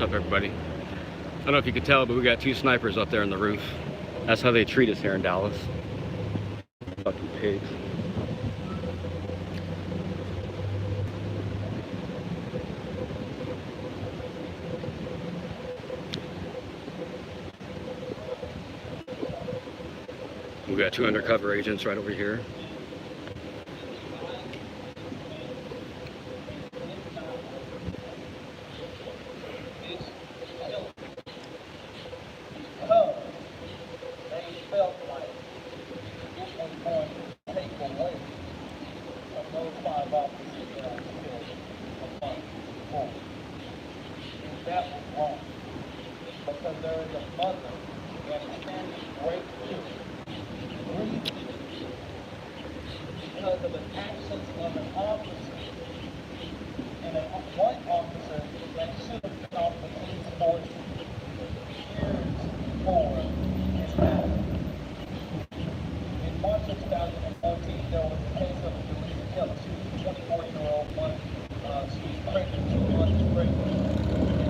What's up, everybody? I don't know if you could tell, but we got 2 snipers up there on the roof. That's how they treat us here in Dallas. Fucking pigs. We got 2 undercover agents right over here. That was wrong, because there is a mother that is standing right here, grieving because of the actions of an officer, and one officer that should have been off the police force years before his matter. In March of 2014, there was a case of a Delisa Keller. She was a 24-year-old woman. She was pregnant, 2 months pregnant.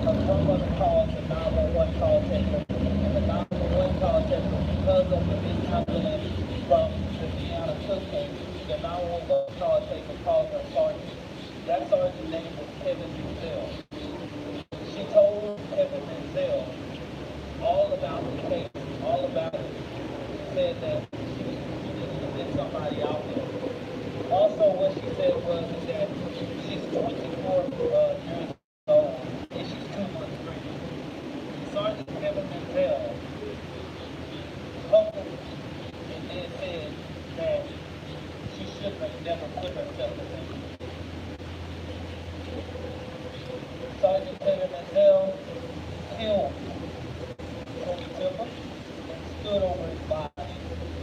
Her grandmother called the 911 call taker, and the 911 call taker, because of the mishandling from the Deanna Cook case, the 911 call taker called her sergeant. That sergeant's name was Kevin Menzel. She told Kevin Menzel all about the case, all about it. She said that she needed to get somebody out there. Also, what she said was that she's 24 years old. Sergeant Kevin Menzel humbled and then said that she should have never put herself in this. Sergeant Kevin Menzel killed Tony Timpa and stood over his body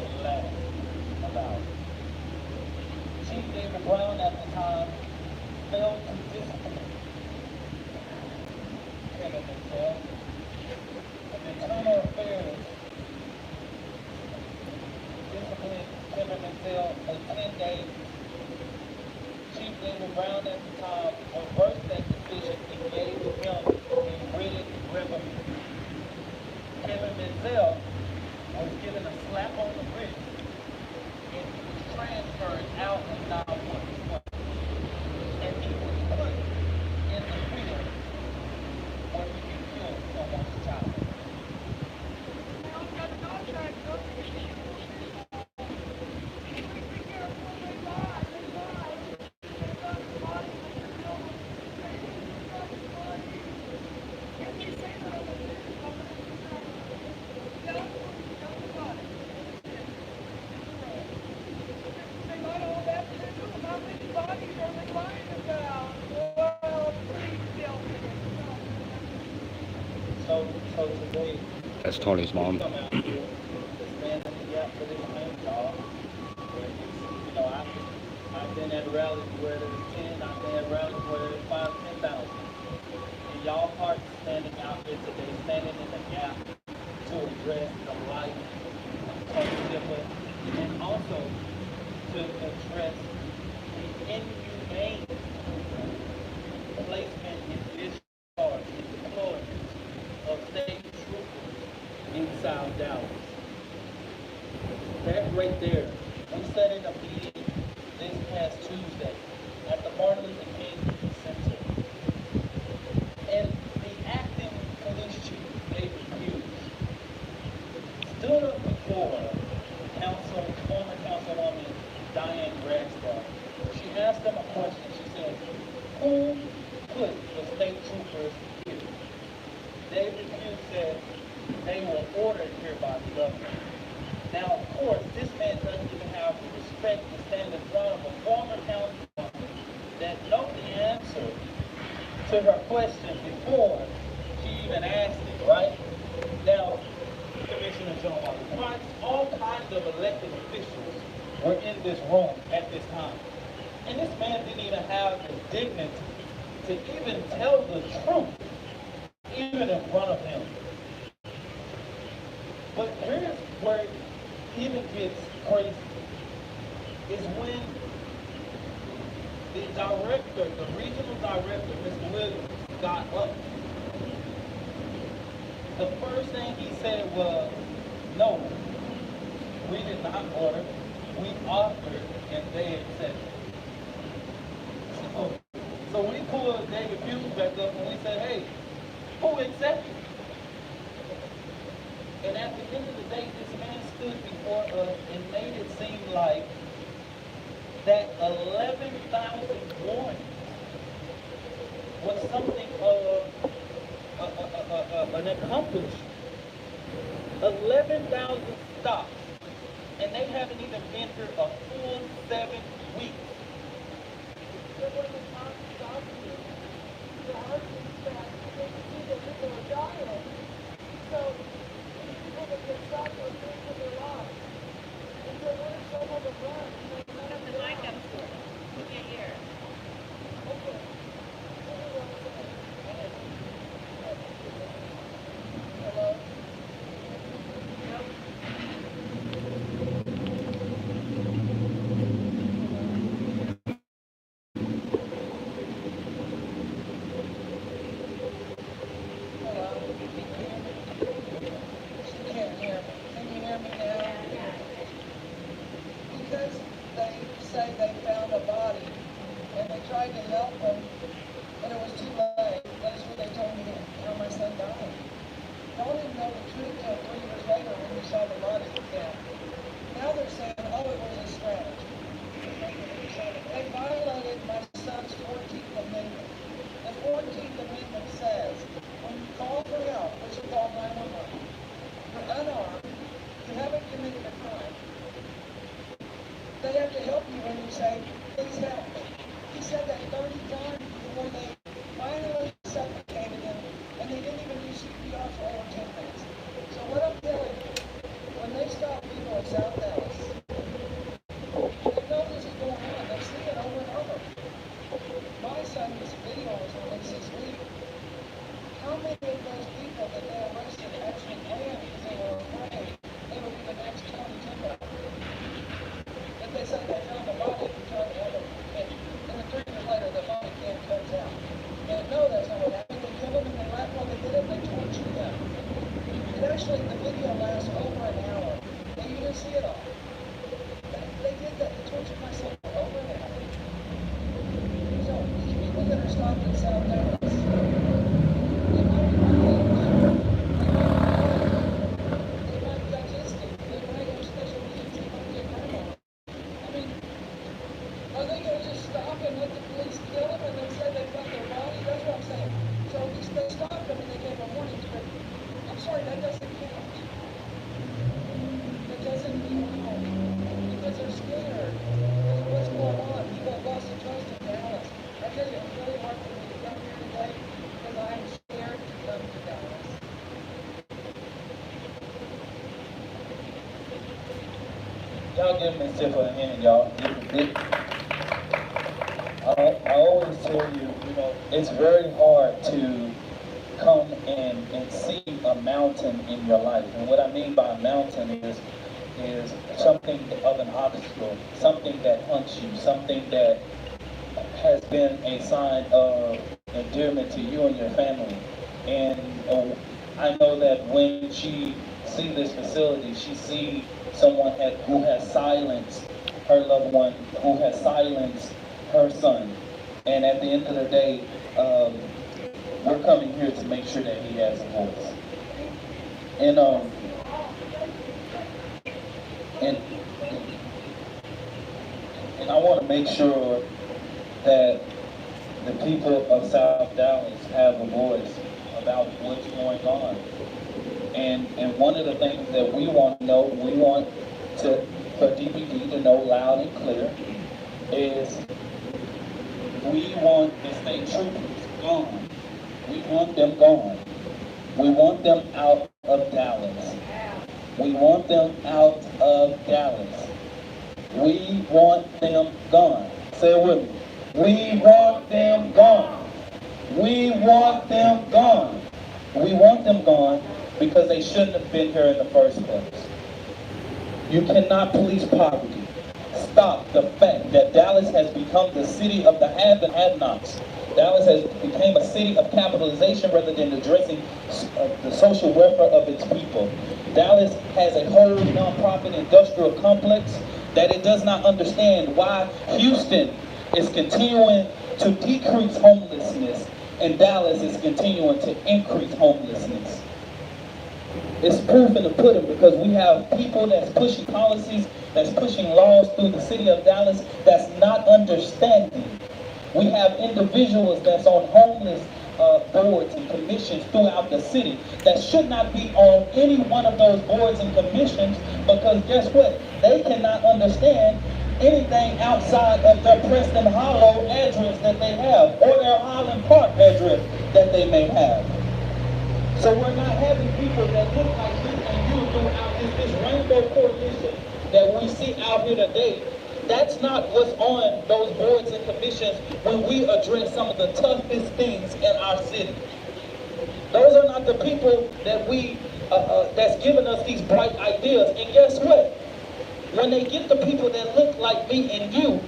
and laughed about it. Chief David Brown at the time failed to discipline Kevin Menzel. Internal Affairs disciplined Kevin Menzel for 10 days. Chief David Brown at the time reversed that decision and gave him a written reprimand. Kevin Menzel was given a slap on the wrist and he was transferred out of 911. And he was put in the field where he can kill someone's child. So today, That's Tony's mom. come out here, stand in the gap for this man, y'all. I've been at rallies where there's 10, I've been at rallies where there's 5, 10,000. And y'all parts standing out here today, standing in the gap to address the life of Tony Timpa, and also to address the inhumane placement in discharge and deployment of state troopers in South Dallas. That right there, we sat in a meeting this past Tuesday at the Martin Luther King Center. And the acting police chief, David Hughes, stood up before former councilwoman Diane Dragstaff. She asked them a question. She said, who put the state troopers here? David Hughes said they were ordered here by the governor. Now, of course, this man doesn't even have the respect to stand in front of a former councilwoman that knows the answer to her question before she even asked it, right? Now, Commissioner John Martin, all kinds of elected officials were in this room at this time. And this man didn't even have the dignity to even tell the truth, even in front of him. But here's where it even gets crazy, is when the director, the regional director, Mr. Williams, got up The first thing he said was, no, we did not order. We offered, and they accepted. So we pulled David Hughes back up and we said, hey, who accepted? And at the end of the day, this man stood before us and made it seem like that 11,000 warnings was something of an accomplishment. 11,000 stops, and they haven't even been here a full 7 weeks. But when the time stops you, the heart beats fast, because you see that people are dying. So, these people that get stopped are things in their lives. And so what if some of them run? Turn the mic up to her. We can't hear her. Okay. Hello? She can't hear me. Can you hear me now? Because they say they found a body and they tried to help them, and it was too late. That is what they told me how my son died. No one didn't know the truth till 3 years later when we saw the body again. Now they're saying, oh, it was a strategy. They violated my son's 14th Amendment. The 14th Amendment says, when you call for help, which you call 911, you're unarmed, you haven't committed a crime. They have to help you when you say, please help me. He said that 30 times before they finally suffocated him, and they didn't even do CPR for over 10 minutes. So what I'm telling you, when they stop people in South Dallas, they know this is going on. They see it over and over. My son's video was released this week. How many of those people that they arrested actually ran because they were afraid they would be the next Tony Timpa? If they say they found the body and tried to have it, and then 3 years later the body can comes out. And no, that's not what happened. They killed him and they left while they did it, they tortured him. And actually the video lasts over an hour. And you didn't see it all. They did that. They tortured my son for over an hour. So these people that are stopped in South Dallas, they might be violent. They might be autistic. They might have special needs. They might be a grandma. I mean, are they going to just stop and let the police kill them and then say they found their body? That's what I'm saying. So at least they stopped them and they gave them warnings, but I'm sorry, that doesn't count. That doesn't count. Because they're scared because of what's going on. People have lost the trust in Dallas. I tell you, it's really hard for me to come here today because I'm scared to come to Dallas. Y'all give Miss Timpa a hand, y'all. I always tell you, it's very hard to come and see a mountain in your life. And what I mean by a mountain is something of an obstacle, something that haunts you, something that has been a sign of endearment to you and your family. And I know that when she sees this facility, she sees someone who has silenced her loved one, who has silenced her son. And at the end of the day, we're coming here to make sure that he has a voice. And I want to make sure that the people of South Dallas have a voice about what's going on. And one of the things that we want to know, we want for DPD to know loud and clear, is we want the state troopers gone. We want them gone. We want them out of Dallas. We want them out of Dallas. We want them gone. Say it with me. We want them gone. We want them gone. We want them gone because they shouldn't have been here in the first place. You cannot police poverty. Stop the fact that Dallas has become the city of the have and have-nots. Dallas has become a city of capitalization rather than addressing the social welfare of its people. Dallas has a whole nonprofit industrial complex that it does not understand why Houston is continuing to decrease homelessness and Dallas is continuing to increase homelessness. It's proof in the pudding because we have people that's pushing policies, that's pushing laws through the city of Dallas that's not understanding. We have individuals that's on homeless boards and commissions throughout the city that should not be on any one of those boards and commissions because guess what? They cannot understand anything outside of their Preston Hollow address that they have or their Highland Park address that they may have. So we're not having people that look like me and you throughout this rainbow coalition that we see out here today. That's not what's on those boards and commissions when we address some of the toughest things in our city. Those are not the people that that's giving us these bright ideas. And guess what? When they get the people that look like me and you,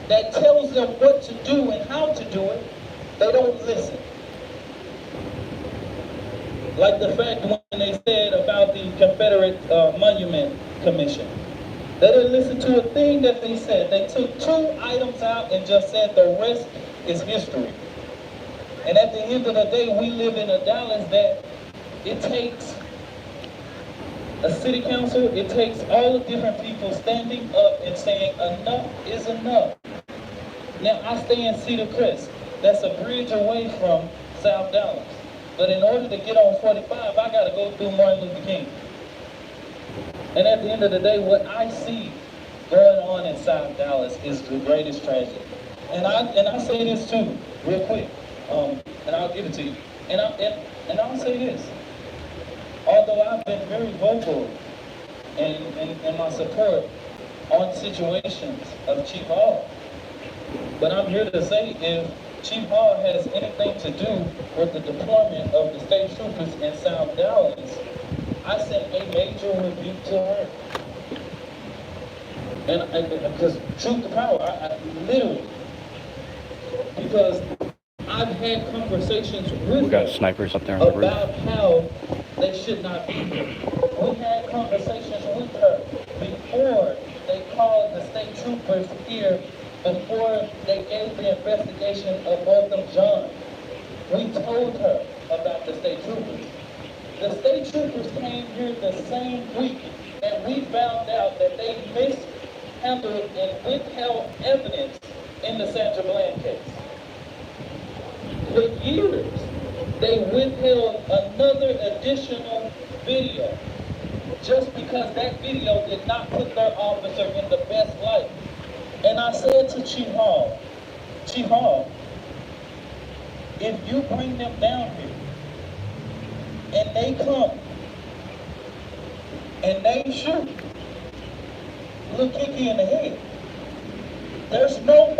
that tells them what to do and how to do it, they don't listen. Like the fact when they said about the Confederate Monument Commission. They didn't listen to a thing that they said. They took 2 items out and just said the rest is history. And at the end of the day, we live in a Dallas that it takes a city council, it takes all the different people standing up and saying enough is enough. Now, I stay in Cedar Crest. That's a bridge away from South Dallas. But in order to get on 45, I got to go through Martin Luther King. And at the end of the day, what I see going on in South Dallas is the greatest tragedy. And I say this too, real quick, and I'll give it to you. And I'll say this. Although I've been very vocal in my support on situations of Chief Hall, but I'm here to say if Chief Hall has anything to do with the deployment of the state troopers in South Dallas, I sent a major rebuke to her. And because truth to power, I literally, because I've had conversations with We got her snipers up there on the roof. about how they should not be here. We had conversations with her before they called the state troopers here, before they gave the investigation of Botham Jean. We told her about the state troopers. The state troopers came here the same week and we found out that they mishandled and withheld evidence in the Sandra Bland case. For years, they withheld another additional video just because that video did not put their officer in the best light. And I said to Chief Hall, if you bring them down here and they come and they shoot Lil Kiki in the head, there's no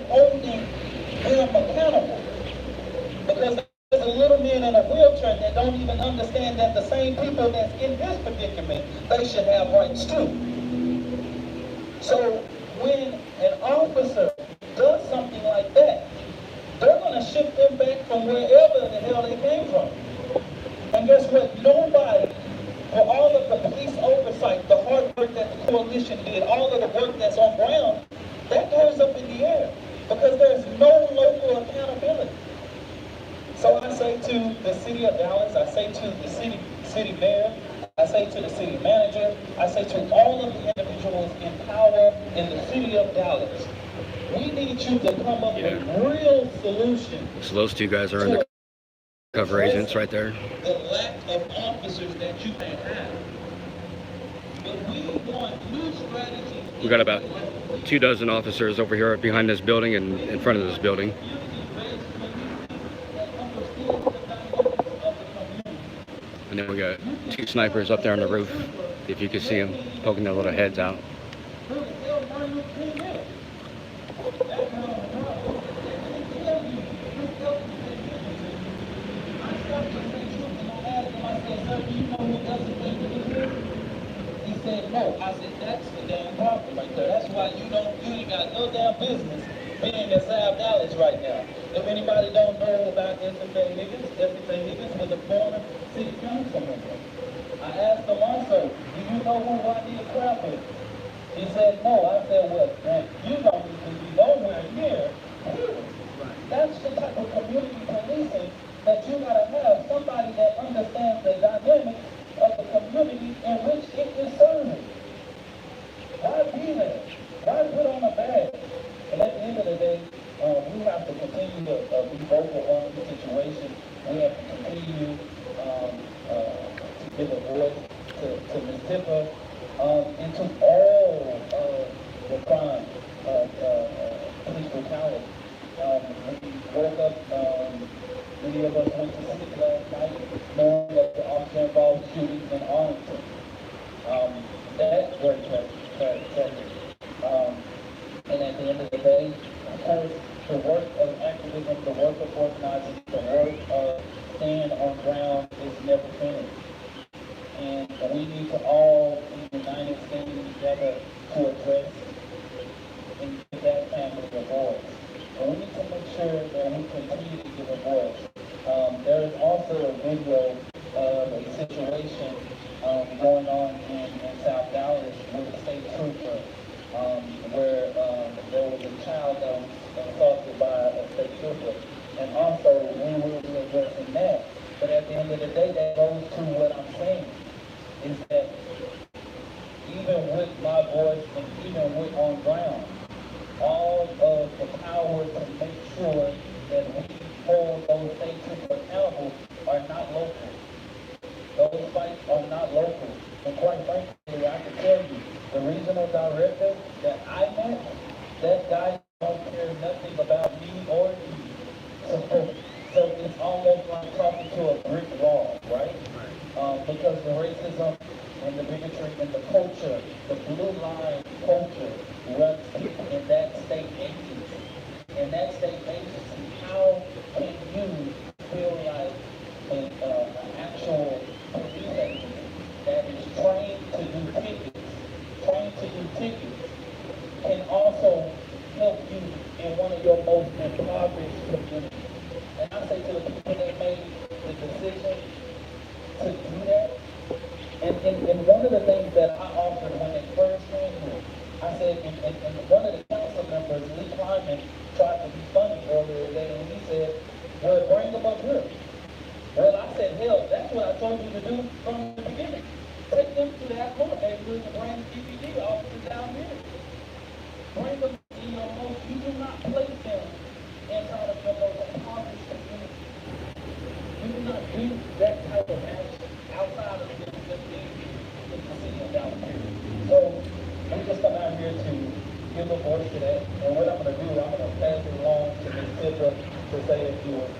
holding them accountable. Because there's a little man in a wheelchair that don't even understand that the same people that's in his predicament, they should have rights too. So when an officer does something like that, they're going to ship them back from wherever the hell they came from. And guess what? Nobody, for all of the police oversight, the hard work that the coalition did, all of the work that's on ground, that goes up in the air because there's no local accountability. So I say to the city of Dallas, I say to the city mayor, I say to the city manager, I say to all of the individuals in power in the city of Dallas, we need you to come up with real solutions. So those 2 guys are undercover agents right there. The lack of officers that you may have. But we want new strategies. We got about 2 dozen officers over here behind this building and in front of this building. And then we got 2 snipers up there on the roof, if you can see them, poking their little heads out. He said, no. I said, that's the damn problem right there. That's why you ain't got no damn business being in South Dallas right now. If anybody don't know about S.W. Higgins, S.W. Higgins was a former city council member. I asked him also, do you know who Juanita Craft is? He said no. I said, well, man, you don't need to be nowhere near. That's the type of community policing that you gotta have. Somebody that understands the dynamics of the community in which it is serving. Why be there? Why put on a badge? And at the end of the day, we have to continue to be vocal on the situation. We have to continue to give a voice to Ms. Timpa and to all of the crime of police brutality. We woke up, many of us went to sleep last night knowing that the officer involved shootings in Arlington. That's very tragic. And at the end of the day, of course, the work of activism, the work of organizing, the work of staying on ground is never finished. And we need to all be united, standing together to address and give that family a voice. And we need to make sure that we continue to give a voice. There is also a video of a situation going on in South Dallas with a state trooper, where there was a child that was assaulted by a state trooper. And also, we will be addressing that. But at the end of the day, that goes to what I'm saying, is that even with my voice and even with on ground, all of the power to make sure that we hold those state troopers accountable are not local. Those fights are not local. And quite frankly, I can tell you, the regional director that I met, that guy don't care nothing about me or you. So it's almost like talking to a brick wall, right? Because the racism and the bigotry and the culture, the blue line culture runs in that state agency. In that state agency, how can you feel like an actual police agency that is trained to do tickets, can also help you in one of your most impoverished communities? And I say to the people that made the decision to do that, and one of the things that I offered when it first came here, I said, and one of the council members, Lee Kleiman, tried to be funny earlier today, and he said, well, bring them up here. Well, I said, hell, that's what I told you to do from the beginning. Take them to that court neighborhood and bring the DVD officers down here. Bring them in your most, you do not place them inside of your most impoverished community. You do not do that type of action outside of just being in the city of Dallas. So we just come out here to give a voice to that. And what I'm going to do, I'm going to pass it along to Ms. Timpa to say a few words.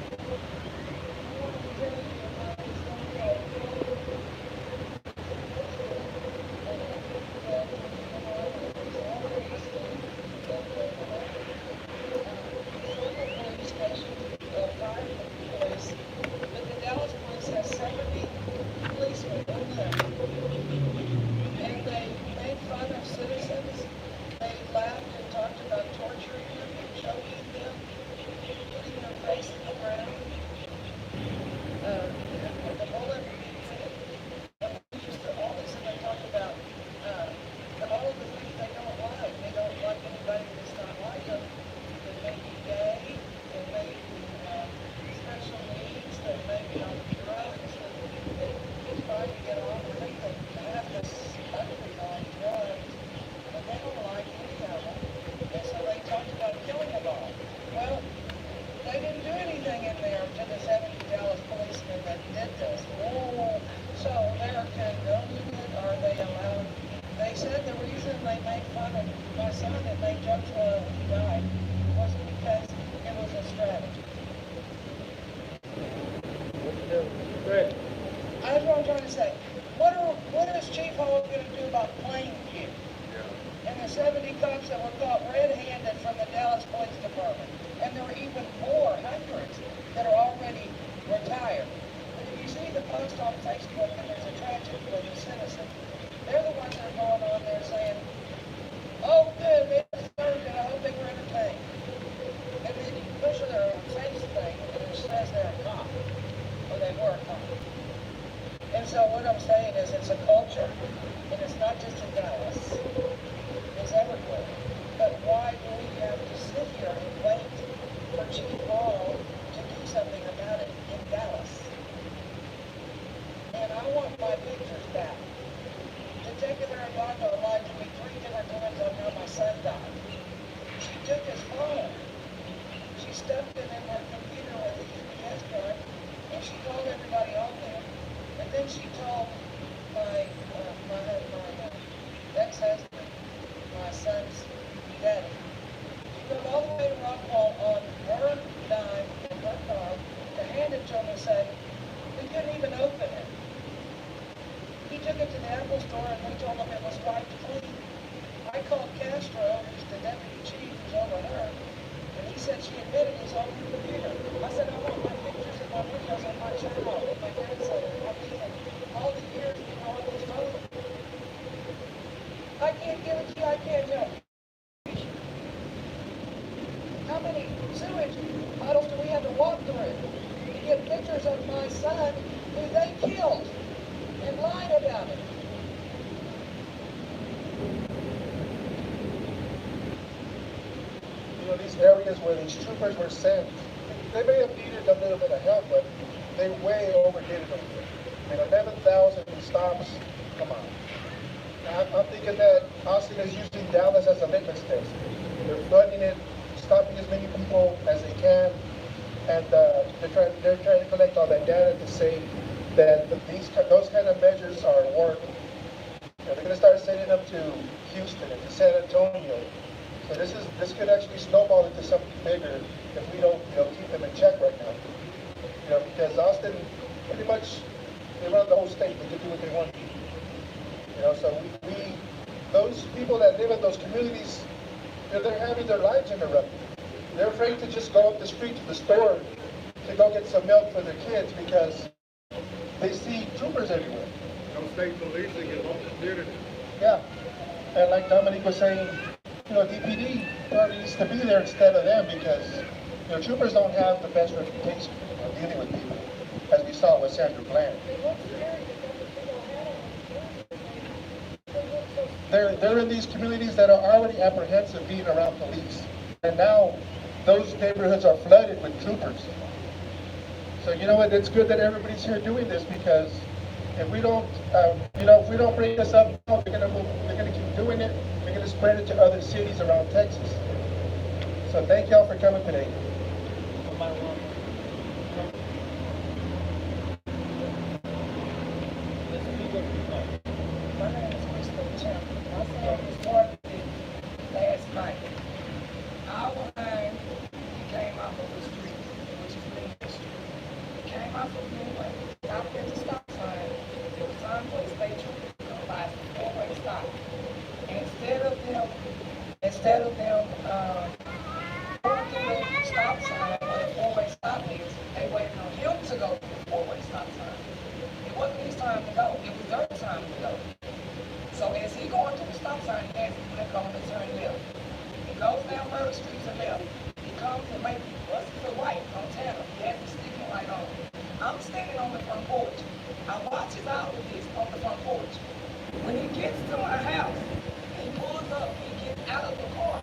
That's what I'm trying to say. What is Chief Hall going to do about Plainview? And the 70 cops that were caught red-handed from the Dallas Police Department. And there were even more, hundreds, that are already retired. But if you see the post on Facebook, and there's a tragedy with a citizen, they're the ones that are going on there saying, oh, good, they deserved it, I hope they were entertained. because it's a culture, and it's not just in Dallas. It's everywhere. But why do we have to sit here and wait for Chief Hall to do something about it in Dallas? And I want my pictures back. Detective Aragona lied to me 3 different times on how my son died. She took his phone. She stuffed it in her computer with a UPS card, and she called everybody on there. And then she told my ex-husband, my son's daddy, she drove all the way to Rockwall on her dime in her car to hand it to him and say, we couldn't even open it. He took it to the Apple store and we told him it was wiped clean. I called Castro, who's the deputy chief who's over her, and he said she admitted it's on her computer. I said, I want my pictures and my videos of my child, of my grandson, of me, and all the years we were on this road. I can't give it to you, I can't tell you. How many sewage bottles do we have to walk through to get pictures of my son who they killed and lied about it? You know, these areas where these troopers were sent, they may have needed a little bit of help, but they way overdid it over there. I mean, 11,000 stops, come on. I'm thinking that Austin is using Dallas as a litmus test. They're flooding it, stopping as many people as they can, and they're trying to collect all that data to say that those kind of measures are working. You know, they're going to start sending them to Houston and to San Antonio. So this could actually snowball into something bigger if we don't, keep them in check right now. You know, because Austin, pretty much, they run the whole state. They can do what they want. You know, so those people that live in those communities, they're having their lives interrupted. They're afraid to just go up the street to the store to go get some milk for their kids because they see troopers everywhere. No state policing in most communities. Yeah, and like Dominique was saying, DPD probably needs to be there instead of them because, troopers don't have the best reputation of dealing with people, as we saw with Sandra Bland. They're in these communities that are already apprehensive being around police, and now those neighborhoods are flooded with troopers. So you know what? It's good that everybody's here doing this because if we don't, if we don't bring this up, they're gonna keep doing it. They're gonna spread it to other cities around Texas. So thank y'all for coming today. My name is Vicki Timpa. My son was born last night. Our line, he came off of the street, which is Main Street. He came off of Midway, stopped at the stop sign. There was time for a state trooper to come by, four-way stop. And instead of them going through the stop sign where the four-way stop is, they waited on him to go through the four-way stop sign. It wasn't his time to go, it was their time to go. So as he going to the stop sign, he has to click on the turn left. He goes down Murder Street to left. He comes and maybe busts the white on Tanner. He has the sticking light on. I'm standing on the front porch. I watch his out of this on the front porch. When he gets to my house, he pulls up, he gets out of the car.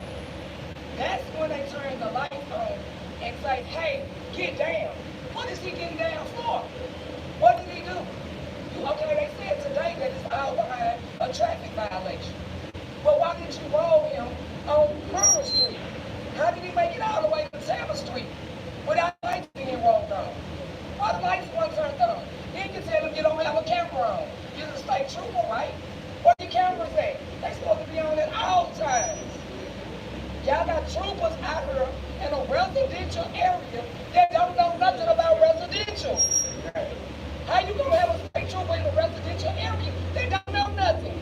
That's when they turn the lights on and say, hey, get down. What is he getting down for? What did he do? Okay, they said today that it's all behind a traffic violation. Well, why didn't you roll him on Murder Street? How did he make it all the way to Tanner Street without lights being rolled on? Why the lights weren't turned on? Then you tell him you don't have a camera on. You're the state trooper, right? Where your cameras at? They're supposed to be on at all times. Y'all got troopers out here in a residential area that don't know nothing about residential. How you gonna have a state trooper in a residential area that don't know nothing?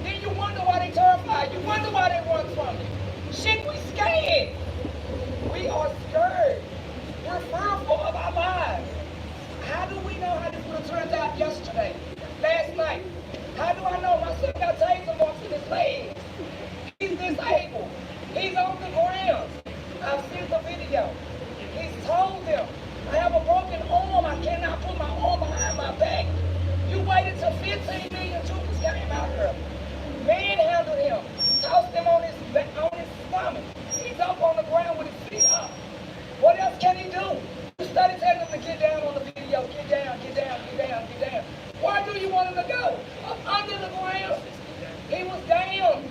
Then you wonder why they terrified. You wonder why they run from you. Shit, we scared. We are scared. We're fearful of our lives. How do we know how this would have turned out yesterday, last night? How do I know my son got taser marks in his legs? He's disabled. He's on the ground. I've seen the video. He's told them, I have a broken arm. I cannot put my arm behind my back. You waited till 15 go. Up under the ground. He was down.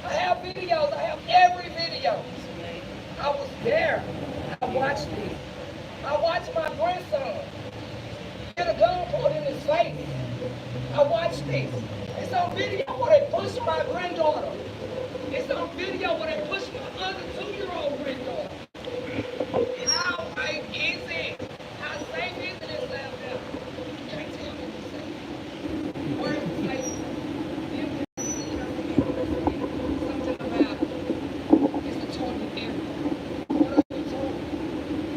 I have videos. I have every video. I was there. I watched this. I watched my grandson get a gun pulled in his face. I watched this. It's on video where they push my granddaughter. It's on video where they push my other 2-year-old granddaughter. How safe is it? How safe is it in South Carolina? You can't tell me it's safe. Where is it safe? Something about it's the target area. What are the target?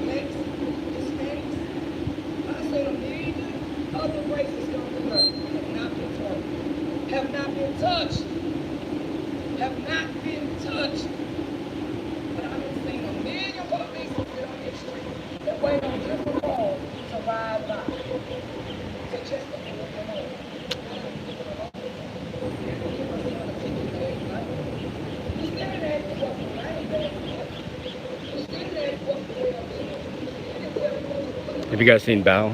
Blacks, Hispanics. I said a million other races come to earth have not been targeted. Have not been touched. Have not been touched. But I've been seeing a million police sit on this street that wait on different calls to ride by. So just to put them on. You still there to walk around there. You still there to walk around. Have you guys seen Bow?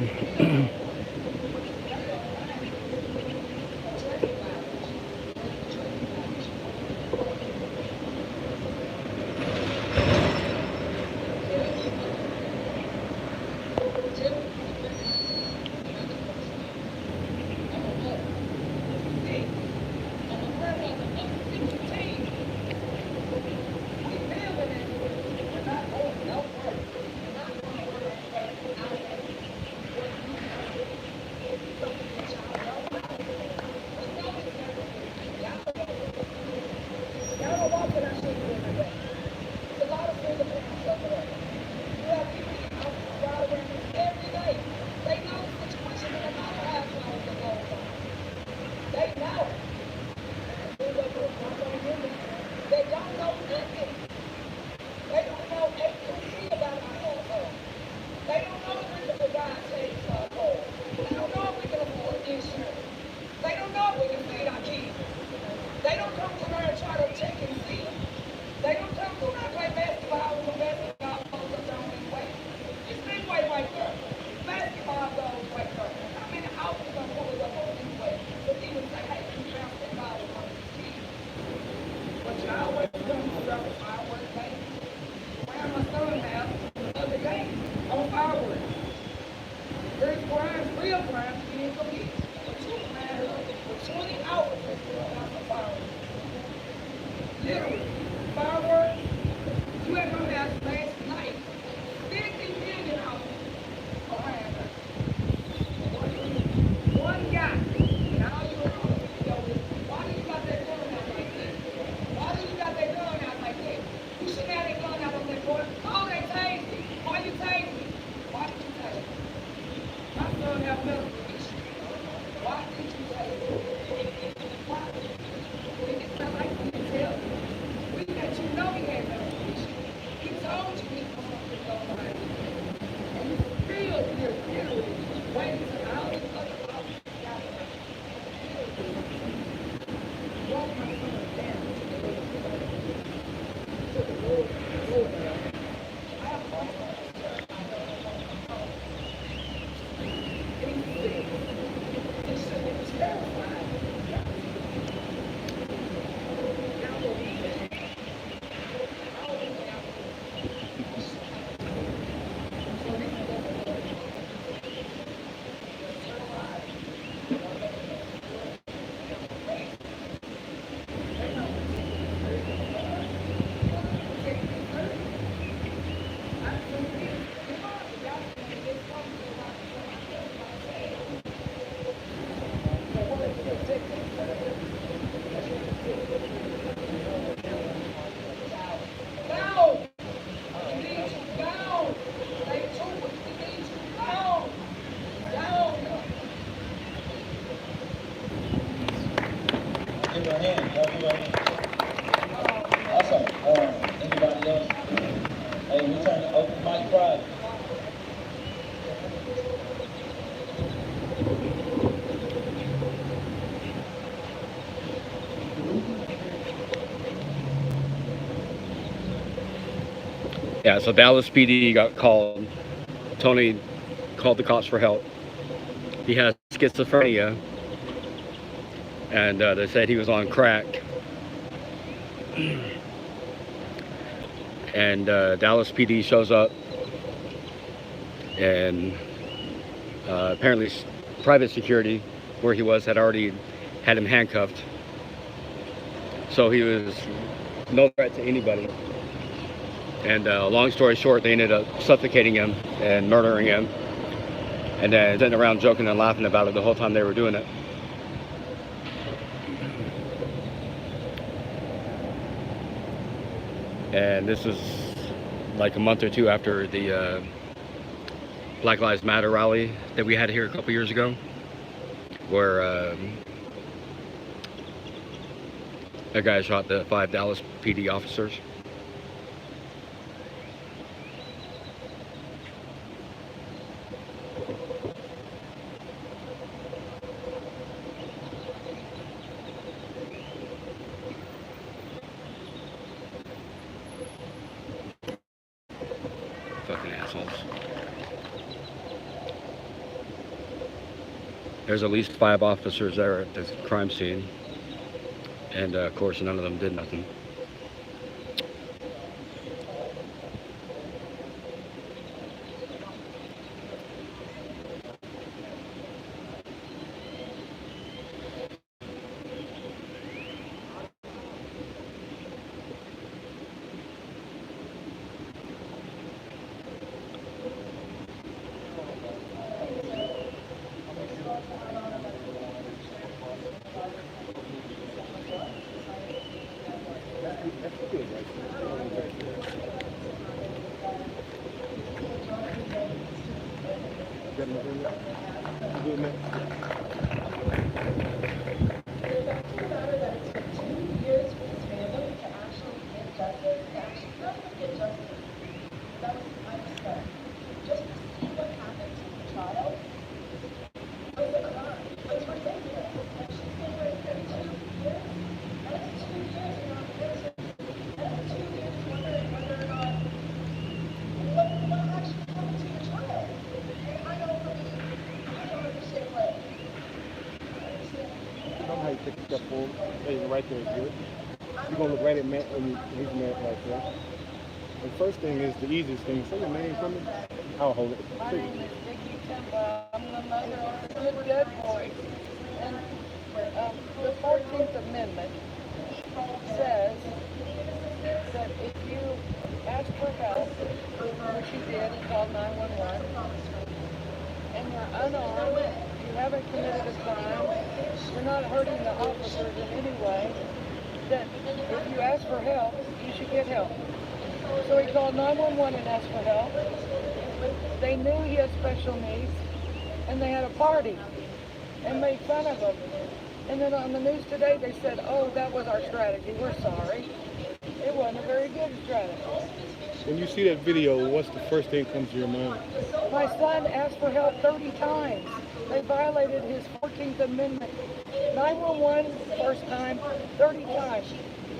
Yeah, so Dallas PD got called. Tony called the cops for help. He has schizophrenia. and they said he was on crack. And Dallas PD shows up, and apparently private security where he was had already had him handcuffed, so he was no threat to anybody. And long story short, they ended up suffocating him and murdering him, and then sitting around joking and laughing about it the whole time they were doing it. And this is like a month or two after the Black Lives Matter rally that we had here a couple years ago, where a guy shot the 5 Dallas PD officers. Fucking assholes. There's at least 5 officers there at the crime scene, and of course none of them did nothing. Take a step forward. Hey, right there is good. You're going to look right at Matt when he's Matt right there. The first thing is the easiest thing. Say your name for me. I'll hold it. My name is Vicki Timpa. I'm the mother of the good dead boy. And the 14th Amendment says that if you ask for help, which you did and called 911, and you're unarmed, you haven't committed a crime, you're not hurting the officers in any way, that if you ask for help, you should get help. So he called 911 and asked for help. They knew he had special needs, and they had a party and made fun of him. And then on the news today, they said, oh, that was our strategy. We're sorry. It wasn't a very good strategy. When you see that video, what's the first thing that comes to your mind? My son asked for help 30 times. They violated his 14th Amendment. 911, first time, 30 times.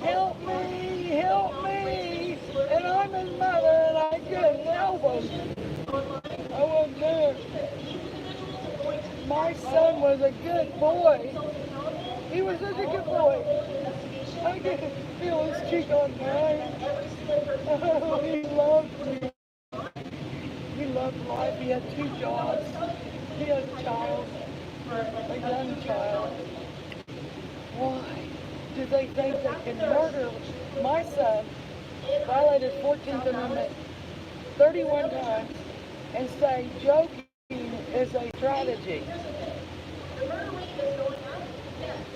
Help me, help me. And I'm his mother, and I couldn't help him. I wasn't there. My son was a good boy. He was such a good boy. I could feel his cheek on mine. Oh, he loved me. He loved life. He had 2 jobs. He had a child, a young child. Why do they think they can murder my son, violated 14th Amendment 31 times, and say joking is a strategy?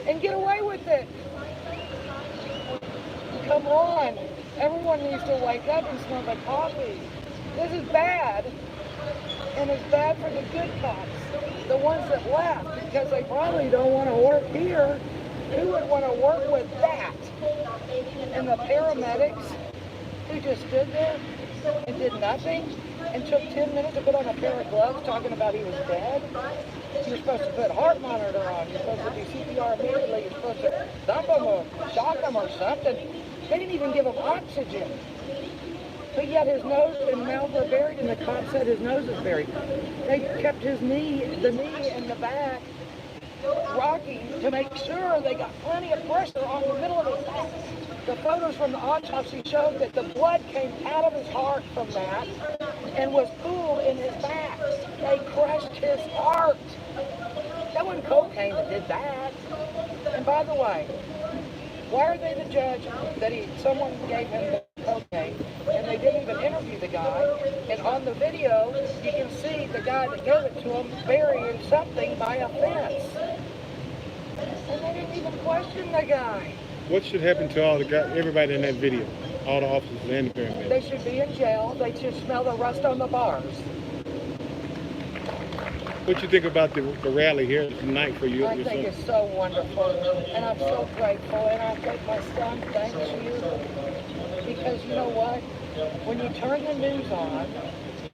And get away with it. Come on. Everyone needs to wake up and smell the coffee. This is bad. And it's bad for the good cops, the ones that left, because they probably don't want to work here. Who would want to work with that? And the paramedics who just stood there and did nothing and took 10 minutes to put on a pair of gloves talking about he was dead. You're supposed to put a heart monitor on. You're supposed to do CPR immediately. You're supposed to dump him or shock him or something. They didn't even give him oxygen. But yet his nose and mouth were buried, and the cop said his nose was buried. They kept his knee, the knee and the back rocking to make sure they got plenty of pressure on the middle of his back. The photos from the autopsy showed that the blood came out of his heart from that and was pooled in his back. They crushed his heart. That wasn't cocaine that did that. And by the way, why are they the judge that someone gave him the cocaine and they didn't even interview the guy? And on the video, you can see the guy that gave it to him burying something by a fence. And they didn't even question the guy. What should happen to all the guys, everybody in that video, all the officers and the paramedics? They should be in jail. They should smell the rust on the bars. What you think about the rally here tonight for you? I think it's so wonderful, and I'm so grateful, and I think my son thanks you, because you know what? When you turn the news on,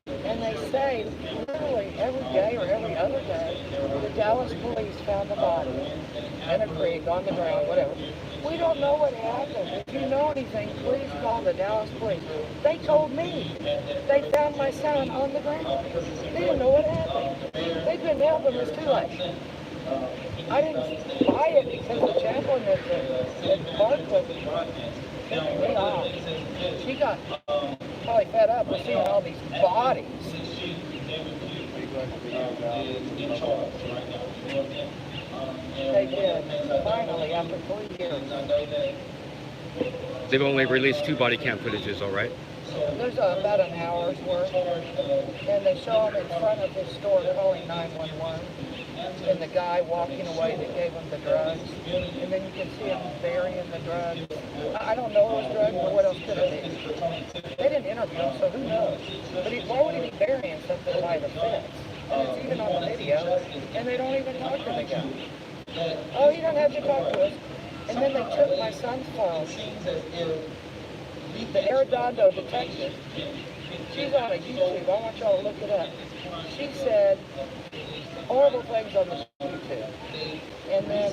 and they say, literally every day or every other day, the Dallas police found a body in a creek, on the ground, whatever. We don't know what happened. If you know anything, please call the Dallas police. They told me they found my son on the ground. They didn't know what happened. They couldn't help him. It's too late. I didn't buy it because the chaplain at the park was tipping me off. She got probably fed up with seeing all these bodies. They did. Finally, after 3 years. They've only released 2 body cam footages, all right? There's about an hour's worth. And they show him in front of his store calling 911. And the guy walking away that gave him the drugs. And then you can see him burying the drugs. I don't know it was drugs, but what else could it be? They didn't interview him, so who knows? But why would he be burying something by the fence? And it's even on the video. And they don't even talk to the guy. Oh, you don't have to talk to us. And then they took my son's phone. The Arredondo detective, she's on a YouTube. I want y'all to look it up. She said horrible things on the YouTube. And then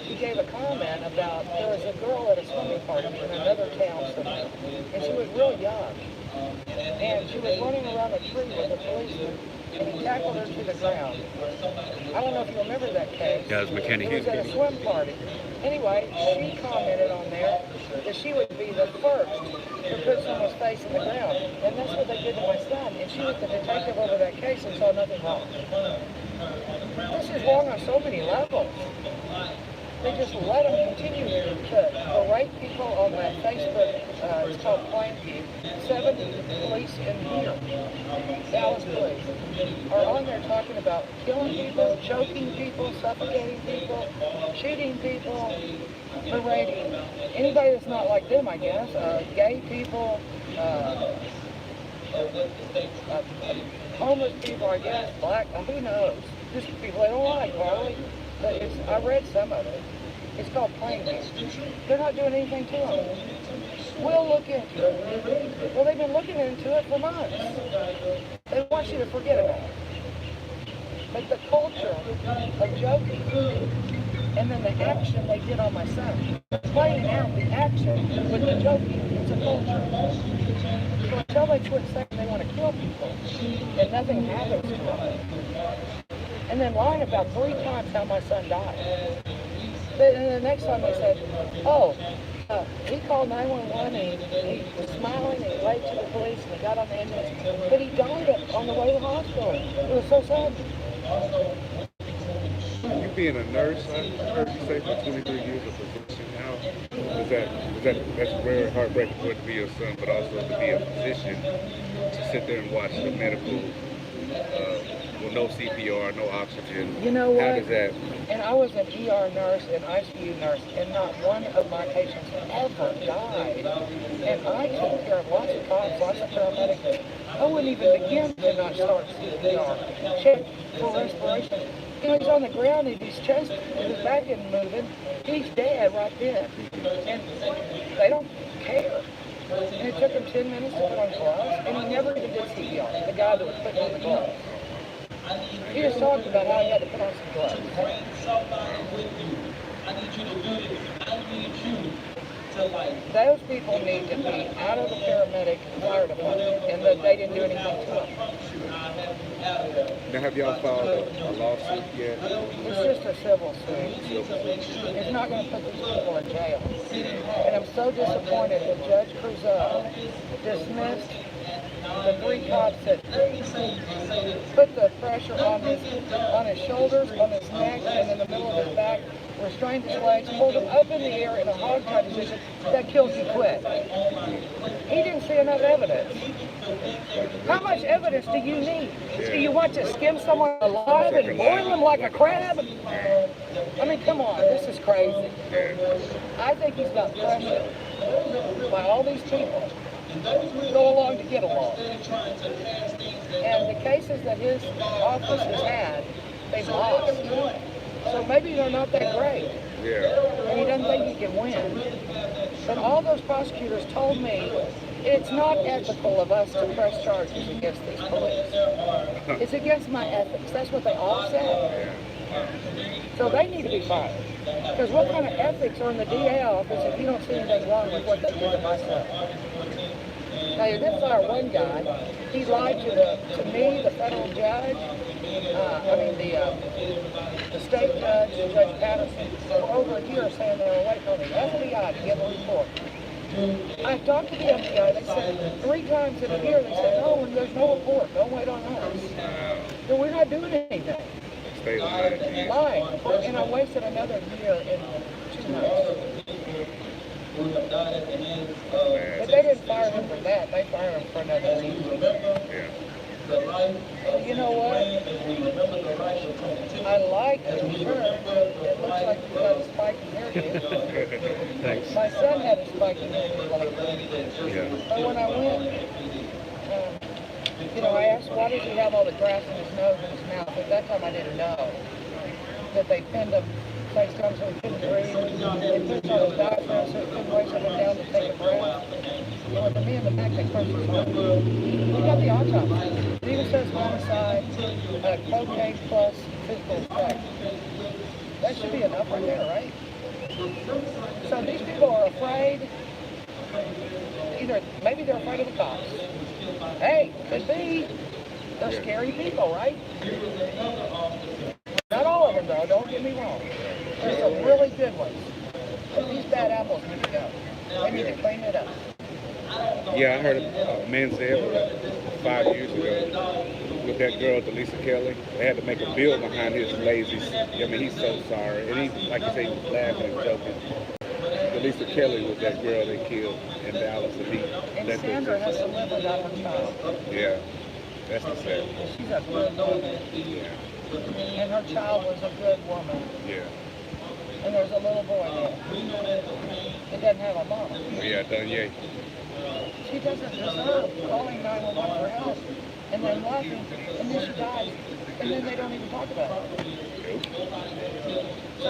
she gave a comment about there was a girl at a swimming party in another town somewhere. And she was real young. And she was running around a tree with a policeman. And he tackled her to the ground. I don't know if you remember that case. Yeah, it was McKinney. It was at a swim party. Anyway, she commented on there that she would be the first to put someone's face in the ground. And that's what they did to my son. And she was the detective over that case and saw nothing wrong. This is wrong on so many levels. They just let them continue to berate people on that Facebook, it's called Plainview. 7 police in here, Dallas police, are on there talking about killing people, choking people, suffocating people, shooting people, berating anybody that's not like them, I guess, gay people, homeless people, I guess, black, who knows, just people they don't like, Harley. But I read some of it. It's called Plainview. They're not doing anything to them. We'll look into it. Well, they've been looking into it for months. They want you to forget about it. But the culture of joking and then the action they did on my son, playing out the action with the joking, it's a culture. So until they quit saying they want to kill people and nothing happens to them, and then lying about 3 times how my son died. And the next time they said, oh, he called 911 and he was smiling and he waved to the police and he got on the ambulance, but he died on the way to the hospital. It was so sad. You being a nurse, I heard you say for 23 years of profession now, that's very heartbreaking for it to be your son, but also to be a physician, to sit there and watch the medical, with no CPR, no oxygen. You know what? How does that? And I was an ER nurse, an ICU nurse, and not one of my patients ever died. And I took care of lots of cops, lots of paramedics. I wouldn't even begin to not start CPR. Check for respiration. You know, he's on the ground and his chest, his back isn't moving. He's dead right then. And they don't care. And it took him 10 minutes to put on gloves, and he never even did CPR, the guy that was putting on the gloves. He just talked about how he had to put on some gloves. Bring somebody with you. I need you to do this. I need you Those people need to be out of the paramedic and fire department, and that they didn't do anything to them. Now, have y'all filed a lawsuit yet? It's just a civil suit. It's not going to put these people in jail. And I'm so disappointed that Judge Creuzot dismissed the 3 cops that put the pressure on his shoulders, on his neck, and in the middle of his back, restrained his legs, pulled him up in the air in a hog-tie position. That kills you quick. He didn't see enough evidence. How much evidence do you need? Do you want to skin someone alive and boil them like a crab? I mean, come on, this is crazy. I think he's got pressure by all these people go along to get along. And the cases that his office has had, they've lost. So maybe they're not that great. Yeah. And he doesn't think he can win. But all those prosecutors told me it's not ethical of us to press charges against these police. It's against my ethics. That's what they all said. So they need to be fired. Because what kind of ethics are in the DA office if you don't see anything wrong with what they did to my son? Now, you did fire one guy. He lied to me, the federal judge, the state judge, Judge Patterson, for over a year saying they were waiting on the FBI to give a report. I talked to the FBI. They said 3 times in a year, they said, no, there's no report. Don't wait on us. So we're not doing anything. Stay lying. Lying. And I wasted another year in 2 months. But they didn't fire him for that. They fired him for another reason. Yeah. You know what? I like the shirt. It looks like you got a spiky hairdo. Thanks. My son had a spiky hairdo like that. Yeah. But when I went, I asked, why does he have all the grass in his nose and his mouth? At that time, I didn't know that they pinned him face down so he couldn't breathe. They put on his diaphragm so he couldn't raise it down to take a breath. And with me in the back, they crushed his heart. We got the autopsy. It even says homicide, cocaine plus physical effect. That should be enough right there, right? So these people are afraid. Maybe they're afraid of the cops. Hey, could be. They're scary people, right? Not all of them, though. Don't get me wrong. There's some really good ones. But these bad apples need to go. They need to clean it up. Yeah, I heard a man say 5 years ago with that girl, Delisa Kelly. They had to make a bill behind his lazy. He's so sorry. And he, like you say, he was laughing and joking. Delisa Kelly was that girl they killed in Dallas. And Sandra has to live without her child. Yeah, that's the sad. She's a good woman. Yeah. And her child was a good woman. Yeah. And there's a little boy there. It doesn't have a mom. Yeah, done, yeah. She doesn't deserve calling 911 for help and then laughing, and then she dies, and then they don't even talk about it. So,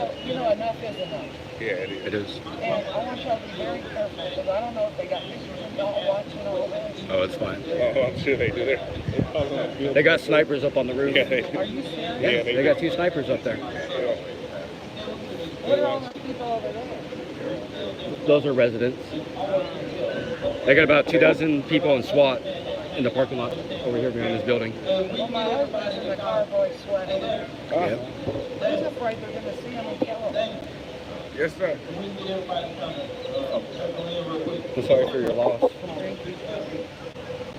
enough is enough. Yeah, it is. It is. And I want y'all to be very careful, because I don't know if they got pictures of y'all watching all this. Oh, it's fine. Oh, I'm sure they do. They got snipers up on the roof. Yeah, they do. Are you serious? Yeah, they got 2 snipers up there. What are all those people over there? Those are residents. They got about 24 people in SWAT in the parking lot over here behind this building. Well, my husband's in the car, boy, sweating. Yeah. He's afraid they're going to see him and kill him. Yes, sir. I'm sorry for your loss.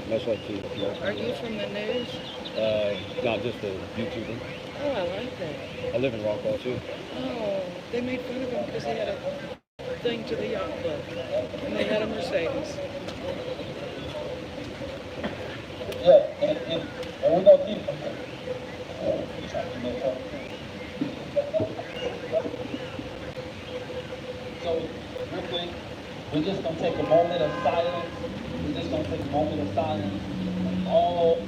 Much like you. Are you from the news? Not just a YouTuber. Oh, I like that. I live in Rockwall too. Oh, they made fun of him because he had a thing to the yacht club. And they had a Mercedes. Yeah, and we're going to keep them. So, real quick, we're just going to take a moment of silence. We're just going to take a moment of silence. All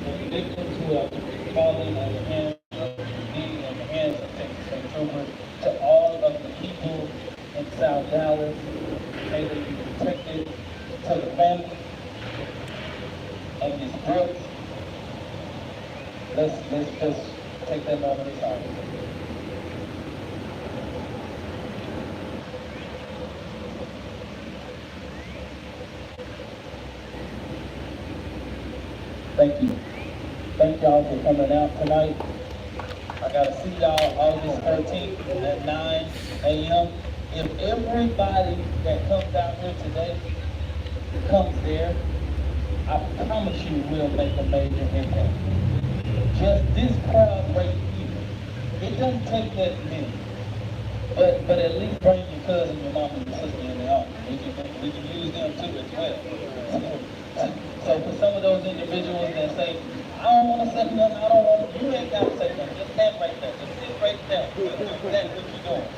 the victims who have fallen at the hands of being in the hands of Texas State Troopers, to all of the people in South Dallas, may they be protected, to the family of Ms. Brooks. Let's just take that moment of silence. Thank you. Thank y'all for coming out tonight. I gotta see y'all August 13th at 9 a.m. If everybody that comes out here today comes there, I promise you we'll make a major impact. Just this crowd right here, it doesn't take that many. But at least bring your cousin, your mom, and your sister in the office. We can use them too as well. So for some of those individuals that say, I don't want to say nothing, I don't want to, you ain't got to say nothing. Just stand right there. Just sit right there. That's what you're doing.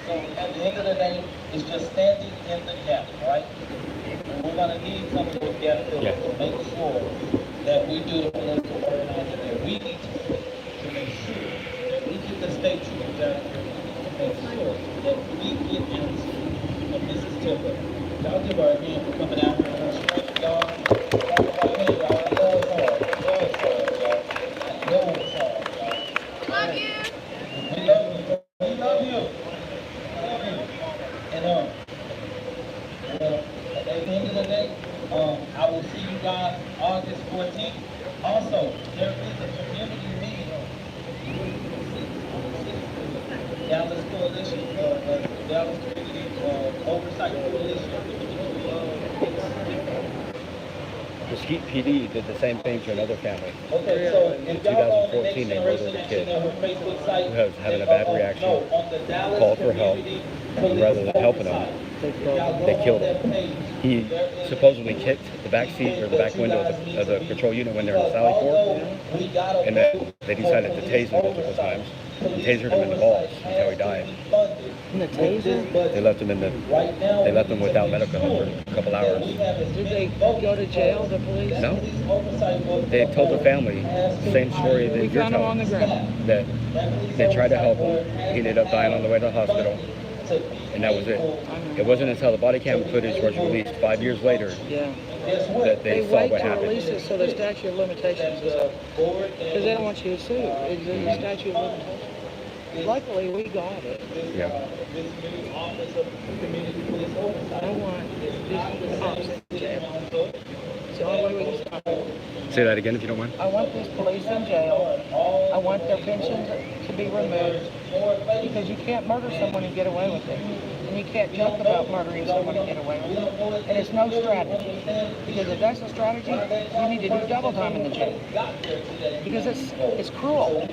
So at the end of the day, it's just standing in the gap, right? And we're going to need some of those gap fillers to make sure that we do the political organizing that we need to make sure that we get the state troopers out here to make sure that we get answers from Mrs. Timpa. Y'all give her a hand for coming out here and her strength, y'all. Hey, y'all, I know it's hard. I know it's hard, y'all. I know it's hard, y'all. Love you. We love you. We love you. We love you. And at the end of the day, I will see you guys August 14th. Also, there is a community meeting Dallas Coalition, Dallas Community Oversight Coalition. Mesquite PD did the same thing to another family. Okay, so In if y'all go on the 2014, Next they murdered Generation a Action kid on her Facebook site, who was having a bad reaction, no, on the Dallas called for help, Community and Police rather than helping him, Oversight, if y'all go they on killed that him. page, He there is supposedly a kicked the back seat or the back that you window guys of need the to be- control unit when they're in the because sally port, although we got a and then vote they for decided to police tase him multiple oversight, times and police tasered him in the balls oversight until he has to died. be funded In the with this taser? budget. They left him in the. Right now, They left we him need to without make medical help sure for a couple that hours. we have as Did many they votes go to jail, the because police? that No. police oversight board They told the family has to same story hire that We you're found him on telling. the ground. That that police they tried to help him. oversight board He ended up dying on the way to the hospital, to be and that was it. able- It wasn't until the body cam footage was released 5 years later Yeah. Guess what? that they They saw wait what to happened. release it so the statute of limitations is up. Because they don't want you to sue. It's in the statute of limitations. Luckily, we got it. Yeah. This new office of community police oversight. I want these cops in jail. It's the only way we can stop it. Say that again if you don't mind. I want these police in jail. I want their pensions to be removed. Because you can't murder someone and get away with it. And you can't joke about murdering someone and get away with it. And it's no strategy. Because if that's a strategy, you need to do double time in the jail. Because it's cruel.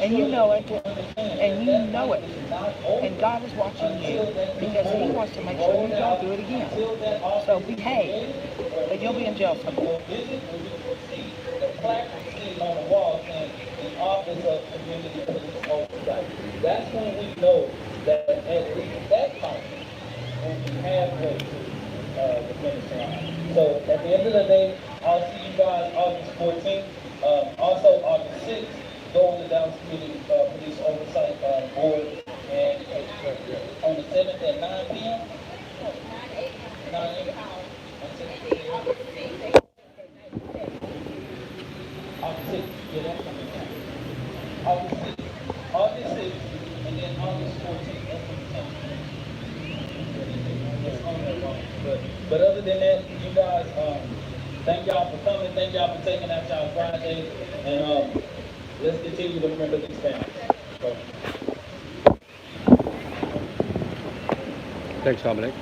And you know it. And you know it. And God is watching you. Because He wants to make sure you don't do it again. So behave. But you'll be in jail someday. The placard sitting on the wall saying the office of community police oversight. That's when we know that at least that month will be halfway to the finish line. So at the end of the day, I'll see you guys August 14th. Also August 6th, go on the Dallas Community Police Oversight Board, and on the 7th at 9 p.m. 9 a.m. August 6th, yeah, that's coming down. August 6th, and then August 14th, that's when it's on there, y'all. But other than that, you guys, thank y'all for coming, thank y'all for taking out y'all Friday, and let's continue to remember these families. So, Thanks, Dominic.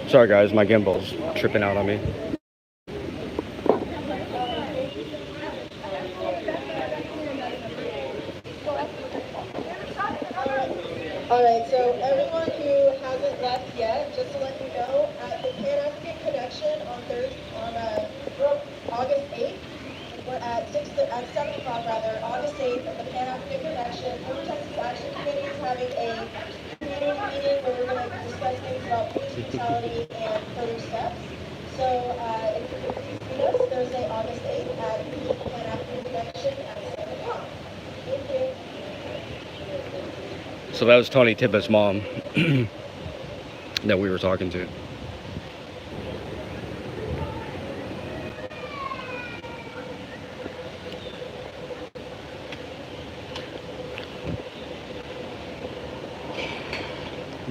Sorry guys, my gimbal's tripping out on me. Alright, so everyone who hasn't left yet, just to let you know, at the Pan-African Connection on August 8th, we're at 7 o'clock rather, August 8th at the Pan-African Connection, Blue Texas Action Committee is having a community meeting where we're going to discuss things about police brutality and further steps. So if you could please meet us Thursday, August 8th at the Pan-African Connection at 7 o'clock. Thank you. So that was Tony Timpa's mom that we were talking to.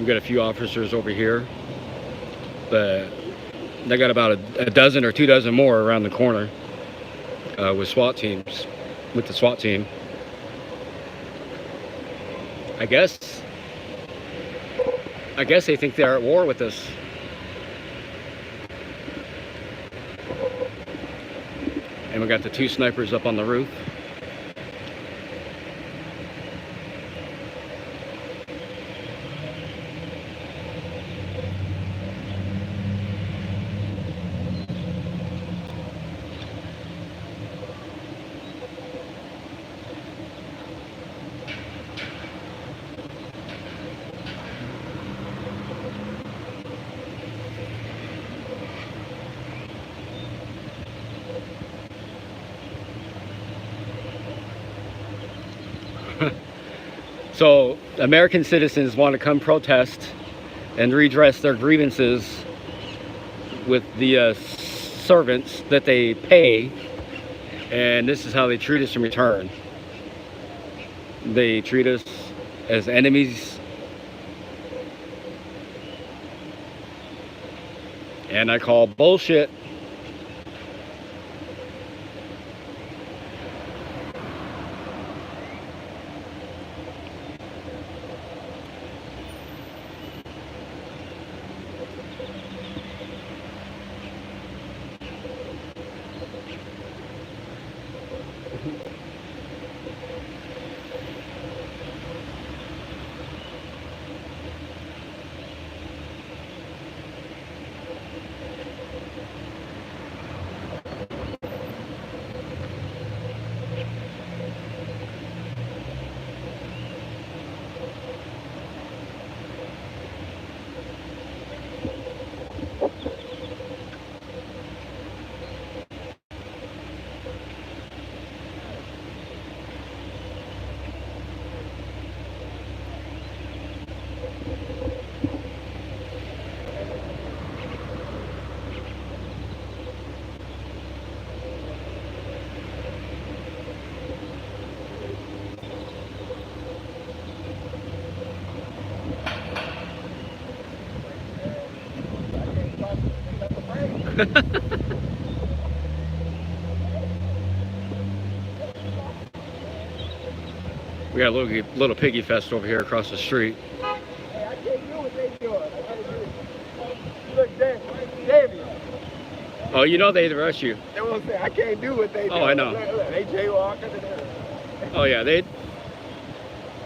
We've got a few officers over here, but they got about a dozen or 2 dozen more around the corner with SWAT teams, with the SWAT team. I guess they think they're at war with us. And we got the 2 snipers up on the roof. So American citizens want to come protest and redress their grievances with the servants that they pay, and this is how they treat us in return. They treat us as enemies, and I call bullshit. We got a little piggy fest over here across the street. Hey, I can't do what they doing. I gotta do it. Look, Damien. Oh, you know they'd arrest you. They won't say I can't do what they do. Oh, I know. Look, they jaywalking. Oh yeah, they.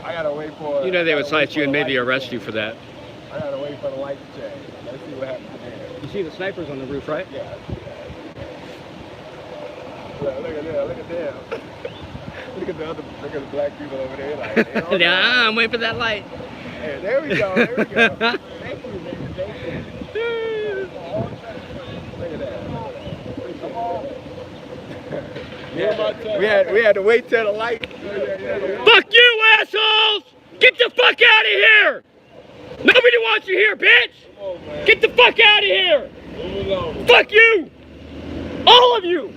I gotta wait for. You know they would cite you and maybe arrest you for that. I gotta wait for the light to change. Let's see what happens there. You see the snipers on the roof, right? Yeah. Look at them. Look at them. Look at the black people over there. Like, they don't know. I'm waiting for that light. Hey, there we go. There we go. Thank you, man. Thank you. Look at that. Come on. We had to wait till the light. Fuck you, assholes! Get the fuck out of here! Nobody wants you here, bitch! Get the fuck out of here! Fuck you! All of you!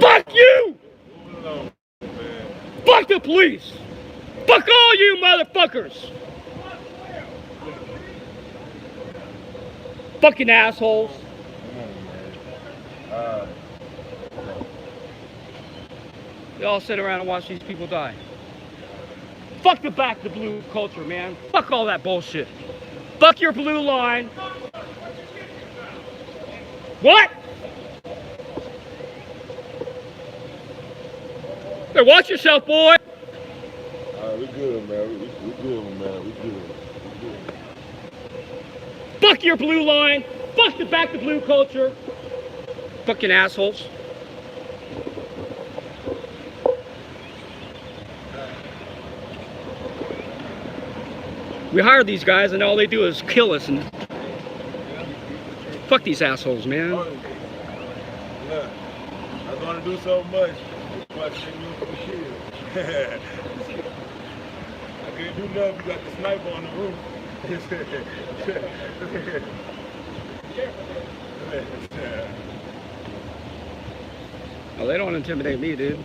Fuck you! Fuck the police! Fuck all you motherfuckers! Fucking assholes! They all sit around and watch these people die. Fuck the back to blue culture, man. Fuck all that bullshit. Fuck your blue line. What? Hey, watch yourself, boy. Alright, we good, man. We good, man. We good. Fuck your blue line. Fuck the back to blue culture. Fucking assholes. We hired these guys and all they do is kill us and fuck these assholes, man. Look, I'm gonna do so much. But I can't do nothing. You got the sniper on the roof. Oh, they don't intimidate me, dude.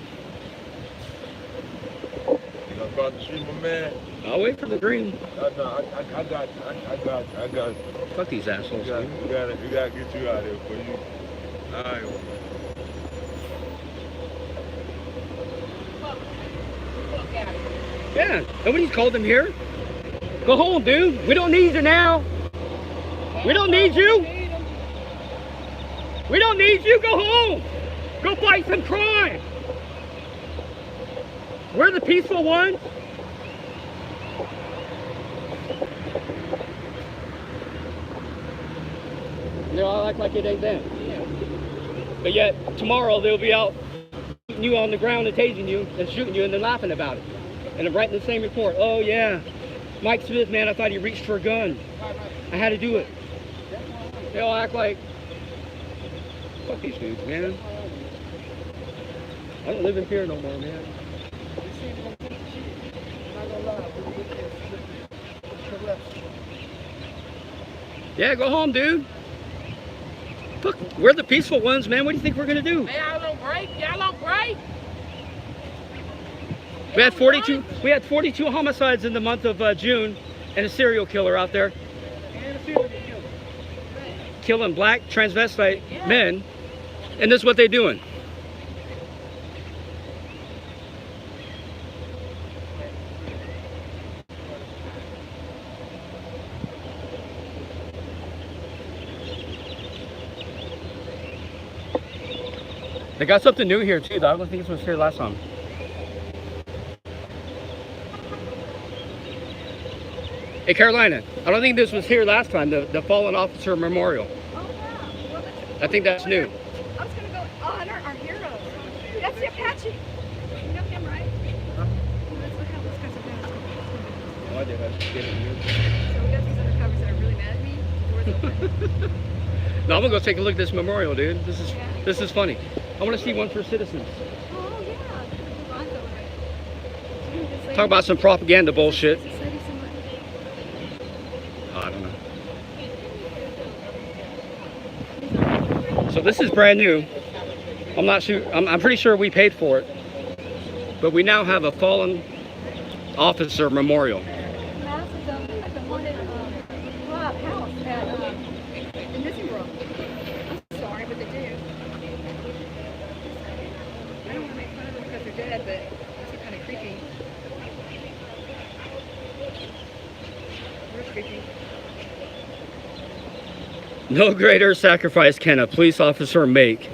You're gonna about to shoot my man. I'll wait for the green. I got you. Fuck these assholes, We dude. gotta get you out of here for you. All right. Yeah, nobody's called him here. Go home, dude. We don't need you now. We don't need you. We don't need you. Go home. Go fight some crime. We're the peaceful ones. They all act like it ain't them. But yet, tomorrow they'll be out shooting you on the ground and tasing you and shooting you and then laughing about it. And I'm writing the same report. Oh yeah, Mike Smith, man, I thought he reached for a gun. I had to do it. They all act like, fuck these dudes, man. I don't live in fear no more, man. Yeah, go home, dude. Look, we're the peaceful ones, man. What do you think we're gonna do? Y'all don't break. Y'all don't break. We had 42. We had 42 homicides in the month of June, and a serial killer out there killing black transvestite men, and this is what they're doing. They got something new here too, though. I don't think this was here last time. Hey, Carolina, I don't think this was here last time, the fallen officer memorial. Oh, yeah. Well, I think that's new. I was going to go honor our heroes. That's the Apache. You know him, right? Let's look how this guy's a badass. No, I did. I just did it here. So we got these undercovers that are really mad at me. The door's open. No, I'm gonna go take a look at this memorial, dude. This is funny. I want to see one for citizens. Oh, yeah. The Bronco, right? Talk about some propaganda bullshit. This lady so much. Oh, I don't know. So this is brand new. I'm not sure. I'm pretty sure we paid for it, but we now have a fallen officer memorial. Mass is like a haunted club house at the Missing World. I'm sorry, but they do. I don't want to make fun of them because they're dead, but it's kind of creepy. Real creepy. No greater sacrifice can a police officer make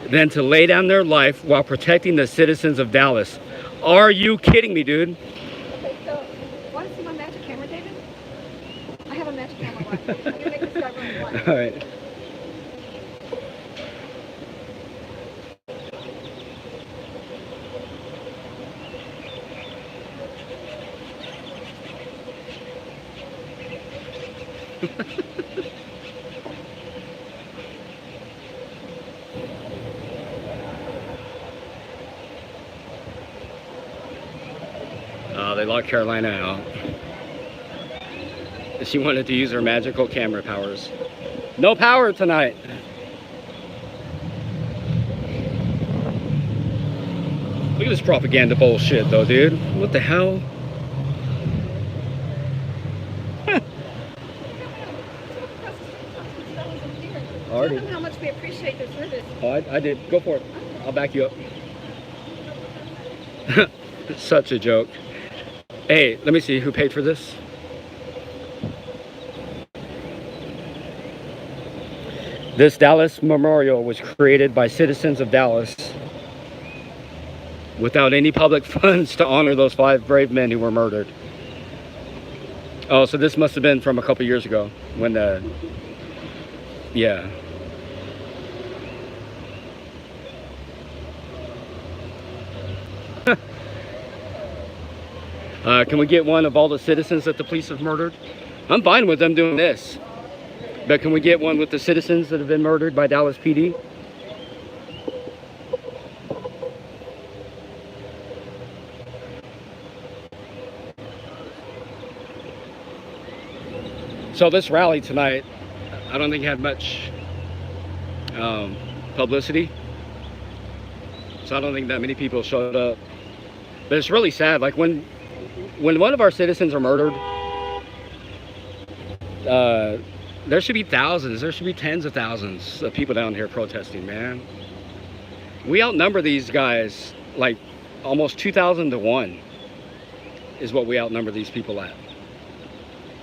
than to lay down their life while protecting the citizens of Dallas. Are you kidding me, dude? Okay, so, want to see my magic camera, David? I have a magic camera. Watch. I'm going to make this guy run one. All right. They locked Carolina out. She wanted to use her magical camera powers. No power tonight. Look at this propaganda bullshit though, dude. What the hell? Already. Tell them how much we appreciate their service. Oh, I did. Go for it. I'll back you up. Such a joke. Hey, let me see who paid for this. This Dallas memorial was created by citizens of Dallas without any public funds to honor those 5 brave men who were murdered. Oh, so this must have been from a couple years ago when the, yeah. Can we get one of all the citizens that the police have murdered? I'm fine with them doing this. But can we get one with the citizens that have been murdered by Dallas PD? So this rally tonight, I don't think had much publicity. So I don't think that many people showed up. But it's really sad. Like when when one of our citizens are murdered, there should be thousands, there should be tens of thousands of people down here protesting, man. We outnumber these guys like almost 2,000 to 1 is what we outnumber these people at.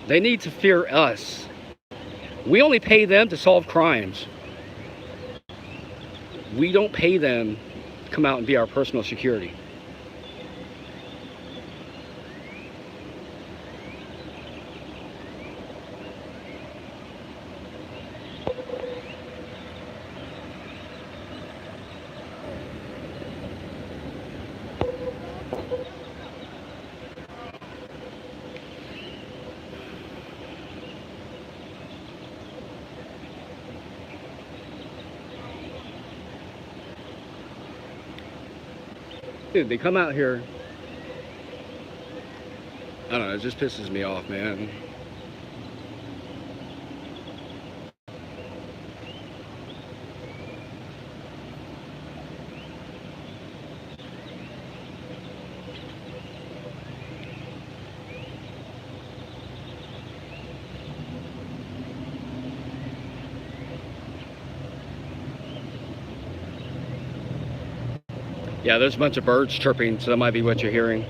They need to fear us. We only pay them to solve crimes. We don't pay them to come out and be our personal security. Dude, they come out here. I don't know, it just pisses me off, man. Yeah, there's a bunch of birds chirping, so that might be what you're hearing.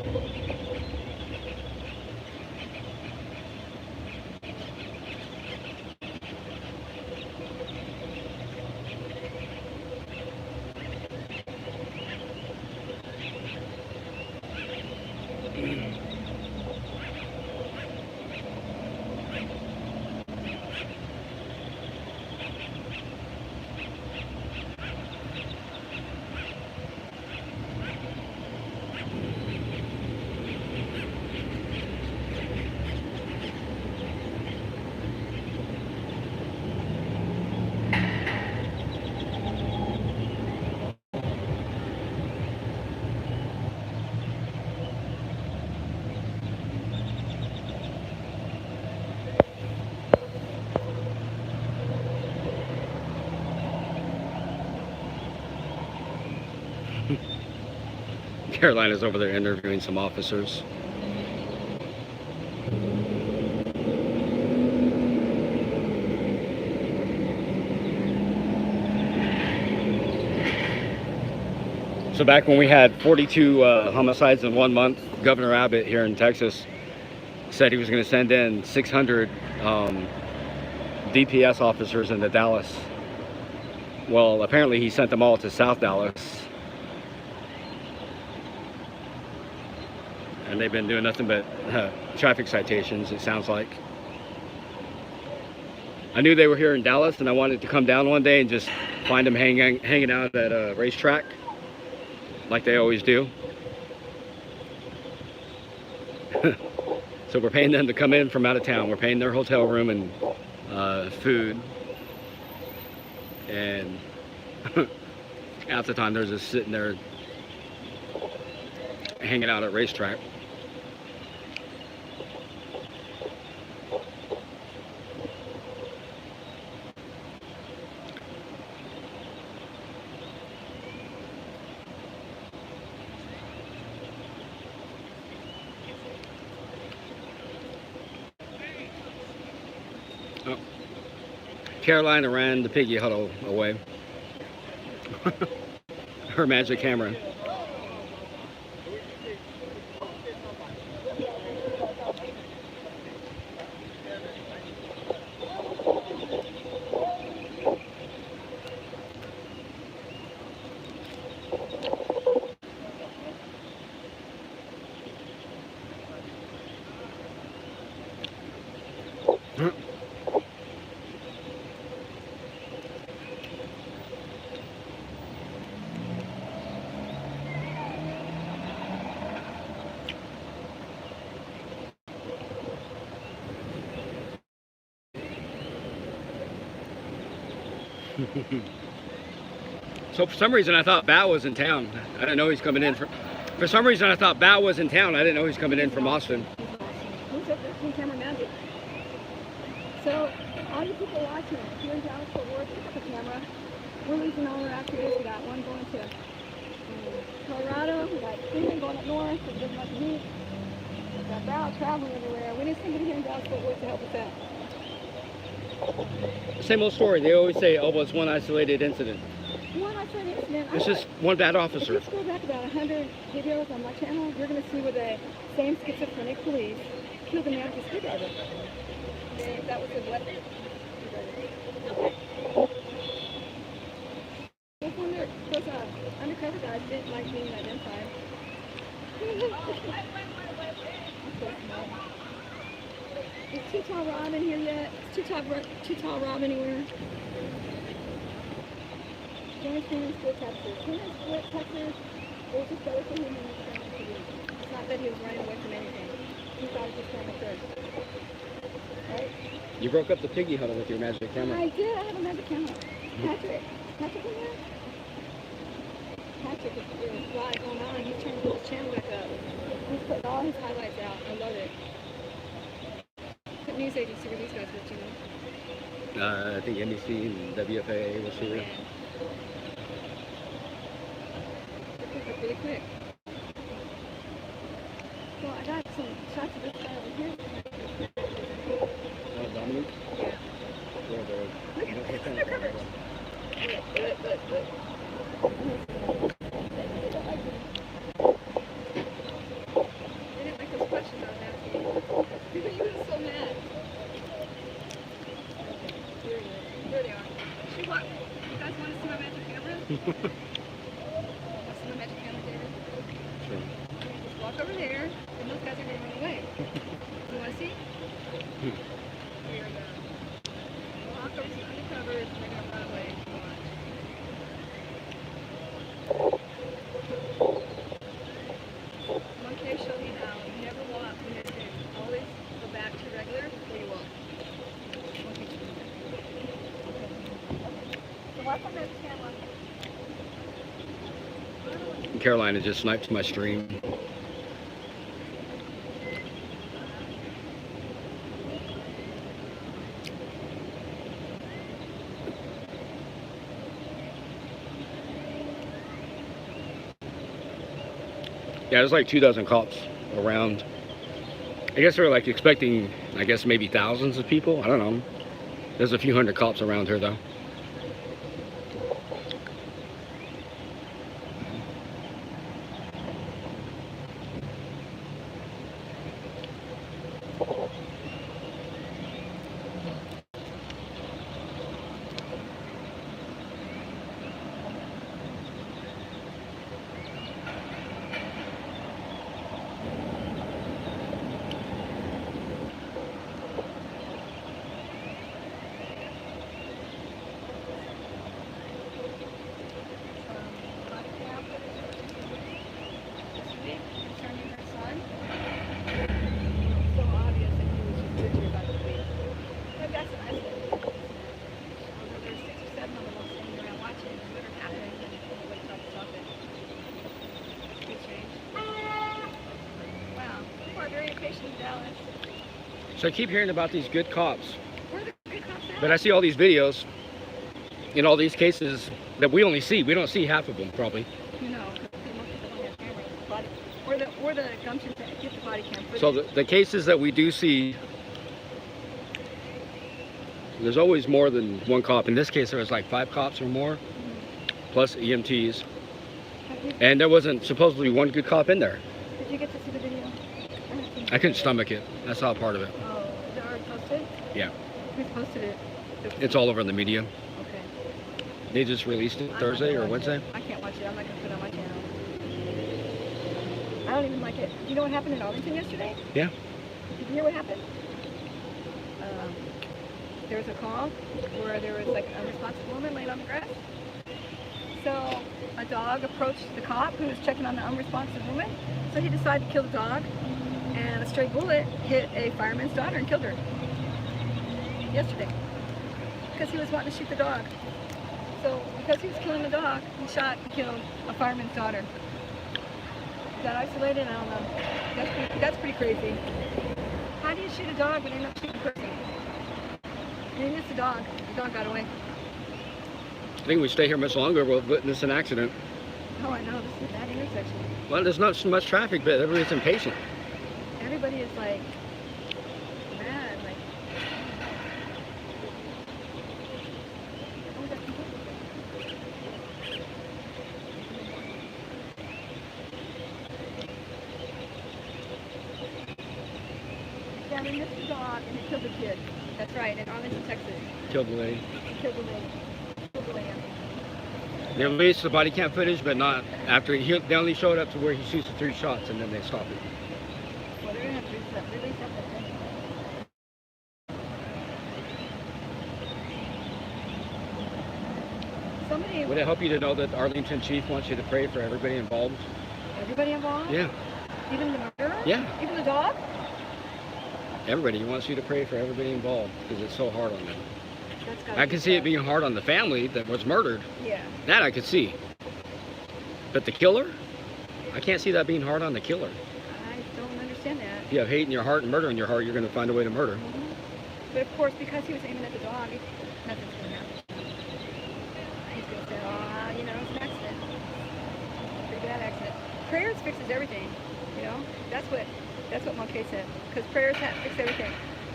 Carolina's over there interviewing some officers. So back when we had 42 homicides in 1 month, Governor Abbott here in Texas said he was going to send in 600 DPS officers into Dallas. Well, apparently he sent them all to South Dallas. And they've been doing nothing but traffic citations, it sounds like. I knew they were here in Dallas, and I wanted to come down one day and just find them hanging out at a racetrack, like they always do. So we're paying them to come in from out of town. We're paying their hotel room and food. And half the time they're just sitting there hanging out at racetrack. Oh. Carolina ran the piggy huddle away. Her magic camera. So for some reason I thought Bat was in town. I didn't know he's coming in from. For some reason I thought Bat was in town. I didn't know he's coming in from Austin. Who's up there? Camera magic. So all you people watching, if you're in Dallas for work, pick up a camera. We're losing all our activists. We got one going to Colorado. We got Cleveland going up north. It doesn't have to meet. Got Val traveling everywhere. We need somebody here in Dallas-Fort Worth to help us out. Same old story. They always say, oh, well, it's one isolated incident. One isolated incident. It's just one bad If officer. you scroll back about 100 videos on my channel, you're going to see where the same schizophrenic police killed a man with a screwdriver. And that was his weapon. Those undercover guys didn't like being identified. Is Too Tall Rob in here yet? Is Too Tall Rob anywhere? Join Freeman Split Texas. Freeman Split Texas, it was just better for him than his family to do. It's not that he was running away from anything. He thought it was kind of good. Right? You broke up the piggy huddle with your magic camera. I did. I have a magic camera. Patrick in there? Patrick is live going on. He's trying to put his channel back up. He's putting all his highlights out. I love it. What news agency were these guys with, you know? I think NBC and WFAA was here. Really quick. So I got some shots of this guy over here. Dominic? Yeah. Yeah, Look. They didn't like those questions I was asking. You were so mad. There they are. You guys want to see my magic camera? See my magic camera, David? Sure. Just walk over there, and those guys are going to run away. You want to see? Here we go. Walk over to the undercovers, and they're going to run away. One case showed you how you never walk when you're sick. Always go back to regular before you walk. So watch on this camera. Carolina just sniped my stream. Yeah, there's like 2,000 cops around. I guess they're like expecting, I guess maybe thousands of people. I don't know. There's a few hundred cops around here though. So I keep hearing about these good cops, but I see all these videos in all these cases that we only see. We don't see half of them, probably. No, because most people don't have cameras. Or the gumption to get the body cam footage. So the cases that we do see, there's always more than one cop. In this case, there was like 5 cops or more, plus EMTs. And there wasn't supposedly one good cop in there. Did you get to see the video? I couldn't stomach it. I saw part of it. Oh, is it already posted? Yeah. Who's posted it? It's all over in the media. Okay. They just released it Thursday or Wednesday. I can't watch it. I'm not going to put it on my channel. I don't even like it. You know what happened in Arlington yesterday? Yeah. Did you hear what happened? There was a call where there was like a unresponsive woman laying on the grass. So a dog approached the cop who was checking on the unresponsive woman. So he decided to kill the dog. And a stray bullet hit a fireman's daughter and killed her. Yesterday. Because he was wanting to shoot the dog. So because he was killing the dog, he shot and killed a fireman's daughter. Is that isolated? I don't know. That's pretty crazy. How do you shoot a dog when you're not shooting a person? You missed the dog. The dog got away. I think we stay here much longer, we'll witness an accident. Oh, I know. This is a bad intersection. Well, there's not so much traffic, but everybody's impatient. everybody is like mad, like. Oh, that's yeah, they missed the dog and they killed the kid. That's right, in Arlington, Texas. Killed the lady. They killed the lady. Killed the lamb. They released the body cam footage, but not after they only showed up to where he shoots the 3 shots and then they stop it. Well, they're gonna have to release that. Somebody. Would it help you to know that the Arlington chief wants you to pray for everybody involved? Everybody involved? Yeah. Even the murderer? Yeah. Even the dog? Everybody. He wants you to pray for everybody involved because it's so hard on them. That's gotta I be can see it tough. being hard on the family that was murdered. Yeah. That I could see. But the killer? I can't see that being hard on the killer. I don't understand that. If you have hate in your heart and murder in your heart, you're going to find a way to murder. But of course, because he was aiming at the dog, nothing's going to happen. He's going to say, oh, you know, it's an accident. Pretty bad accident. Prayers fixes everything, you know? That's what Monkey said. Because prayers fix everything.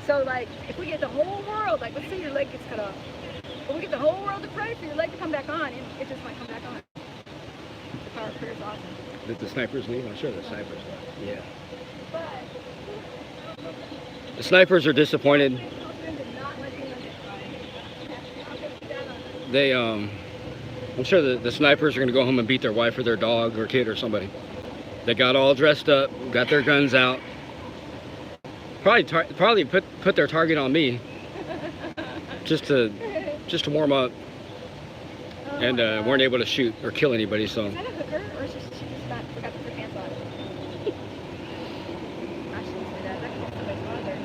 So, like, if we get the whole world, like, let's say your leg gets cut off. If we get the whole world to pray for your leg to come back on, it just might come back on. The power of prayer is awesome. Did the snipers leave? I'm sure the snipers. Yeah. But The snipers are disappointed. They, I'm sure the snipers are going to go home and beat their wife or their dog or kid or somebody. They got all dressed up, got their guns out. Probably put their target on me, just to warm up, and weren't able to shoot or kill anybody. So. Is that a hooker, or is she just forgot to put her pants on? I shouldn't say that. That could be somebody's mother.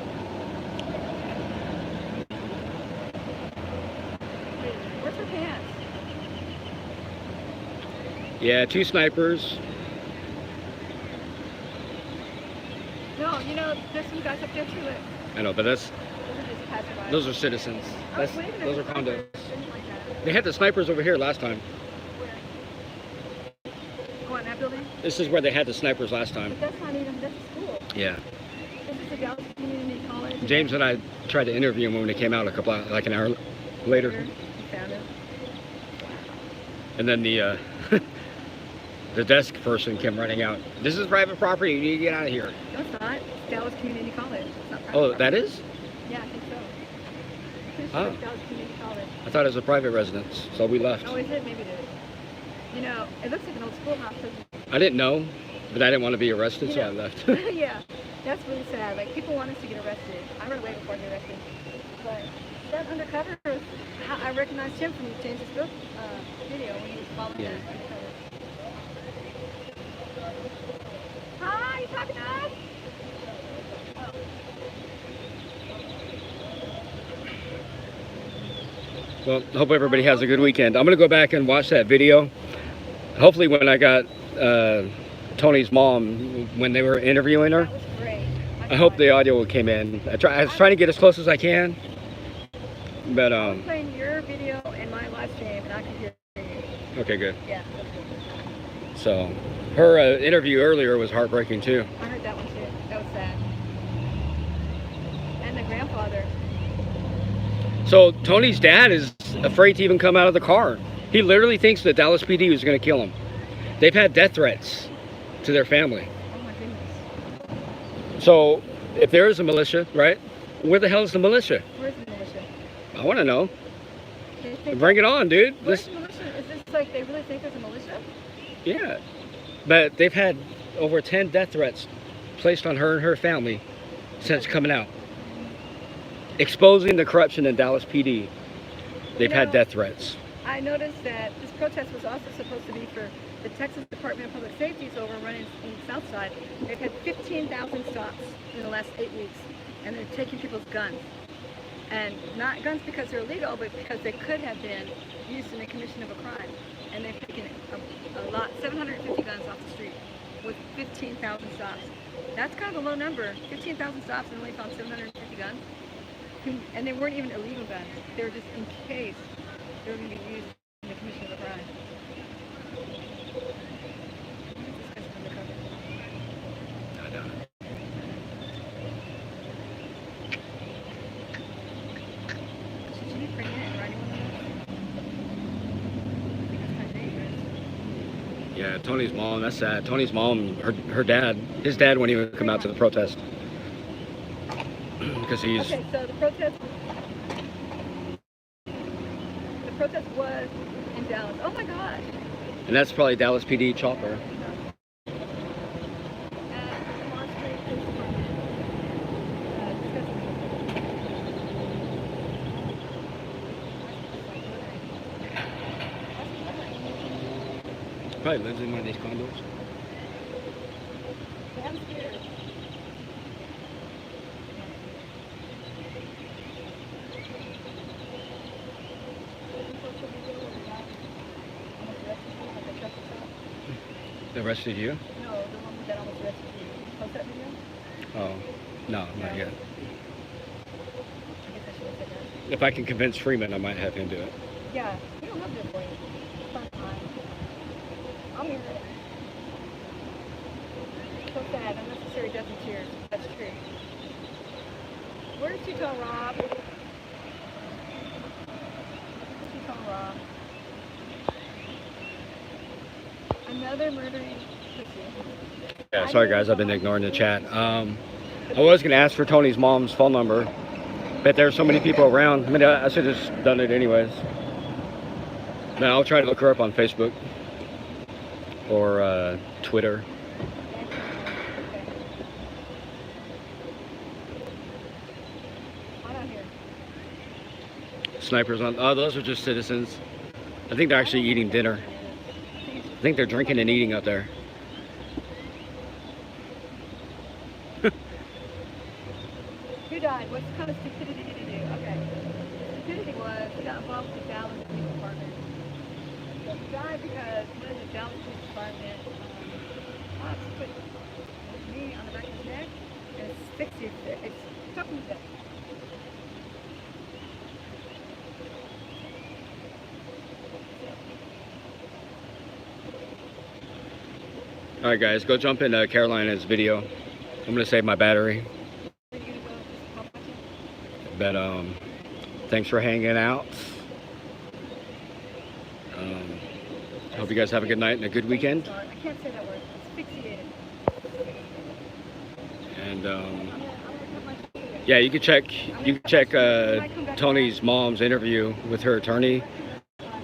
Where's her pants? Yeah, 2 snipers. No, you know, there's some guys up there too. Look. I know, but Those are just passerbys. those are citizens. Oh, wait a minute, Those are snipers. condos. Didn't like that. They had the snipers over here last time. Where? Oh, in that building? This is where they had the snipers last time. But that's not even, that's a school. Yeah. This is the Dallas Community College. James and I tried to interview him when they came out like an hour later. You found it. And then the the desk person came running out. This is private property. You need to get out of here. No, it's not. It's Dallas Community College. It's not private Oh, property. that is? Yeah, I think so. Pretty Oh. sure it's Dallas Community College. I thought it was a private residence, so we left. Oh, is it? Maybe it is. You know, it looks like an old schoolhouse, doesn't it? I didn't know, but I didn't want to be arrested, so I Yeah. left. Yeah, that's really sad. Like, people want us to get arrested. I ran away before I got arrested. But that undercover, I recognized him from James's book video when he was following Yeah. us undercover. Hi, you talking to us? Well, I hope everybody has a good weekend. I'm going to go back and watch that video. Hopefully when I got Tony's mom, when they were interviewing her, That was great. I hope the audio came in. I was trying to get as close as I can, but I'm playing your video in my live stream, and I can hear you. okay, good. Yeah, So her interview earlier was heartbreaking too. I heard that one too. That was sad. And the grandfather. So Tony's dad is afraid to even come out of the car. He literally thinks that Dallas PD was going to kill him. They've had death threats to their family. Oh my goodness. So if there is a militia, right? Where the hell is the militia? Where's the militia? I want to know. They think, Bring it on, dude. where's the militia? Is this like they really think there's a militia? Yeah. But they've had over 10 death threats placed on her and her family since coming out. Exposing the corruption in Dallas PD. They've had death threats. I noticed that this protest was also supposed to be for the Texas Department of Public Safety's overrun in the South Side. They've had 15,000 stops in the last 8 weeks, and they're taking people's guns. And not guns because they're illegal, but because they could have been used in the commission of a crime. And they've taken a lot, 750 guns off the street with 15,000 stops. That's kind of a low number. 15,000 stops and only found 750 guns. And they weren't even illegal guns. They were just in case they were going to be used in the commission of a crime. I don't know. Yeah, Tony's mom, that's sad. Tony's mom, her dad, his dad wouldn't even come out to the protest. Because he's... Okay, so the protest was in Dallas. Oh my gosh. And that's probably Dallas PD chopper. Probably lives in one of these condos. I'm scared. They arrested you? No, the one that almost arrested you. Post that video? Oh, no, not yet. I guess I should have said that. If I can convince Freeman, I might have him do it. Yeah, we don't have this for you. Fun time. I'll hear it. So sad, unnecessary death and tears. That's true. Where's Two-Tone Rob? Two-Tone Rob. Another murdering pussy. Yeah, sorry guys, I've been ignoring the chat. I was going to ask for Tony's mom's phone number, but there's so many people around. I mean, I should have just done it anyways. Now I'll try to look her up on Facebook or Twitter. Snipers on. Oh, those are just citizens. I think they're actually eating dinner. I think they're drinking and eating up there. Who died? What kind of stupidity did he do? Okay. The stupidity was he got involved with the Dallas Police Department. So he died because one of the Dallas Police Department put his knee on the back of his neck and it's stuck him to death. Alright guys, go jump in Carolina's video. I'm gonna save my battery. But thanks for hanging out. Hope you guys have a good night and a good weekend. I can't say that word. It's asphyxiated. And yeah, you can check Tony's mom's interview with her attorney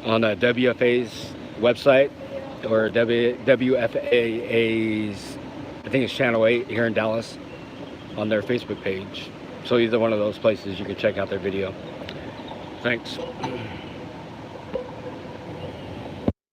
on WFA's website, or WFAA's, I think it's Channel 8 here in Dallas, on their Facebook page. So either one of those places you can check out their video. Thanks.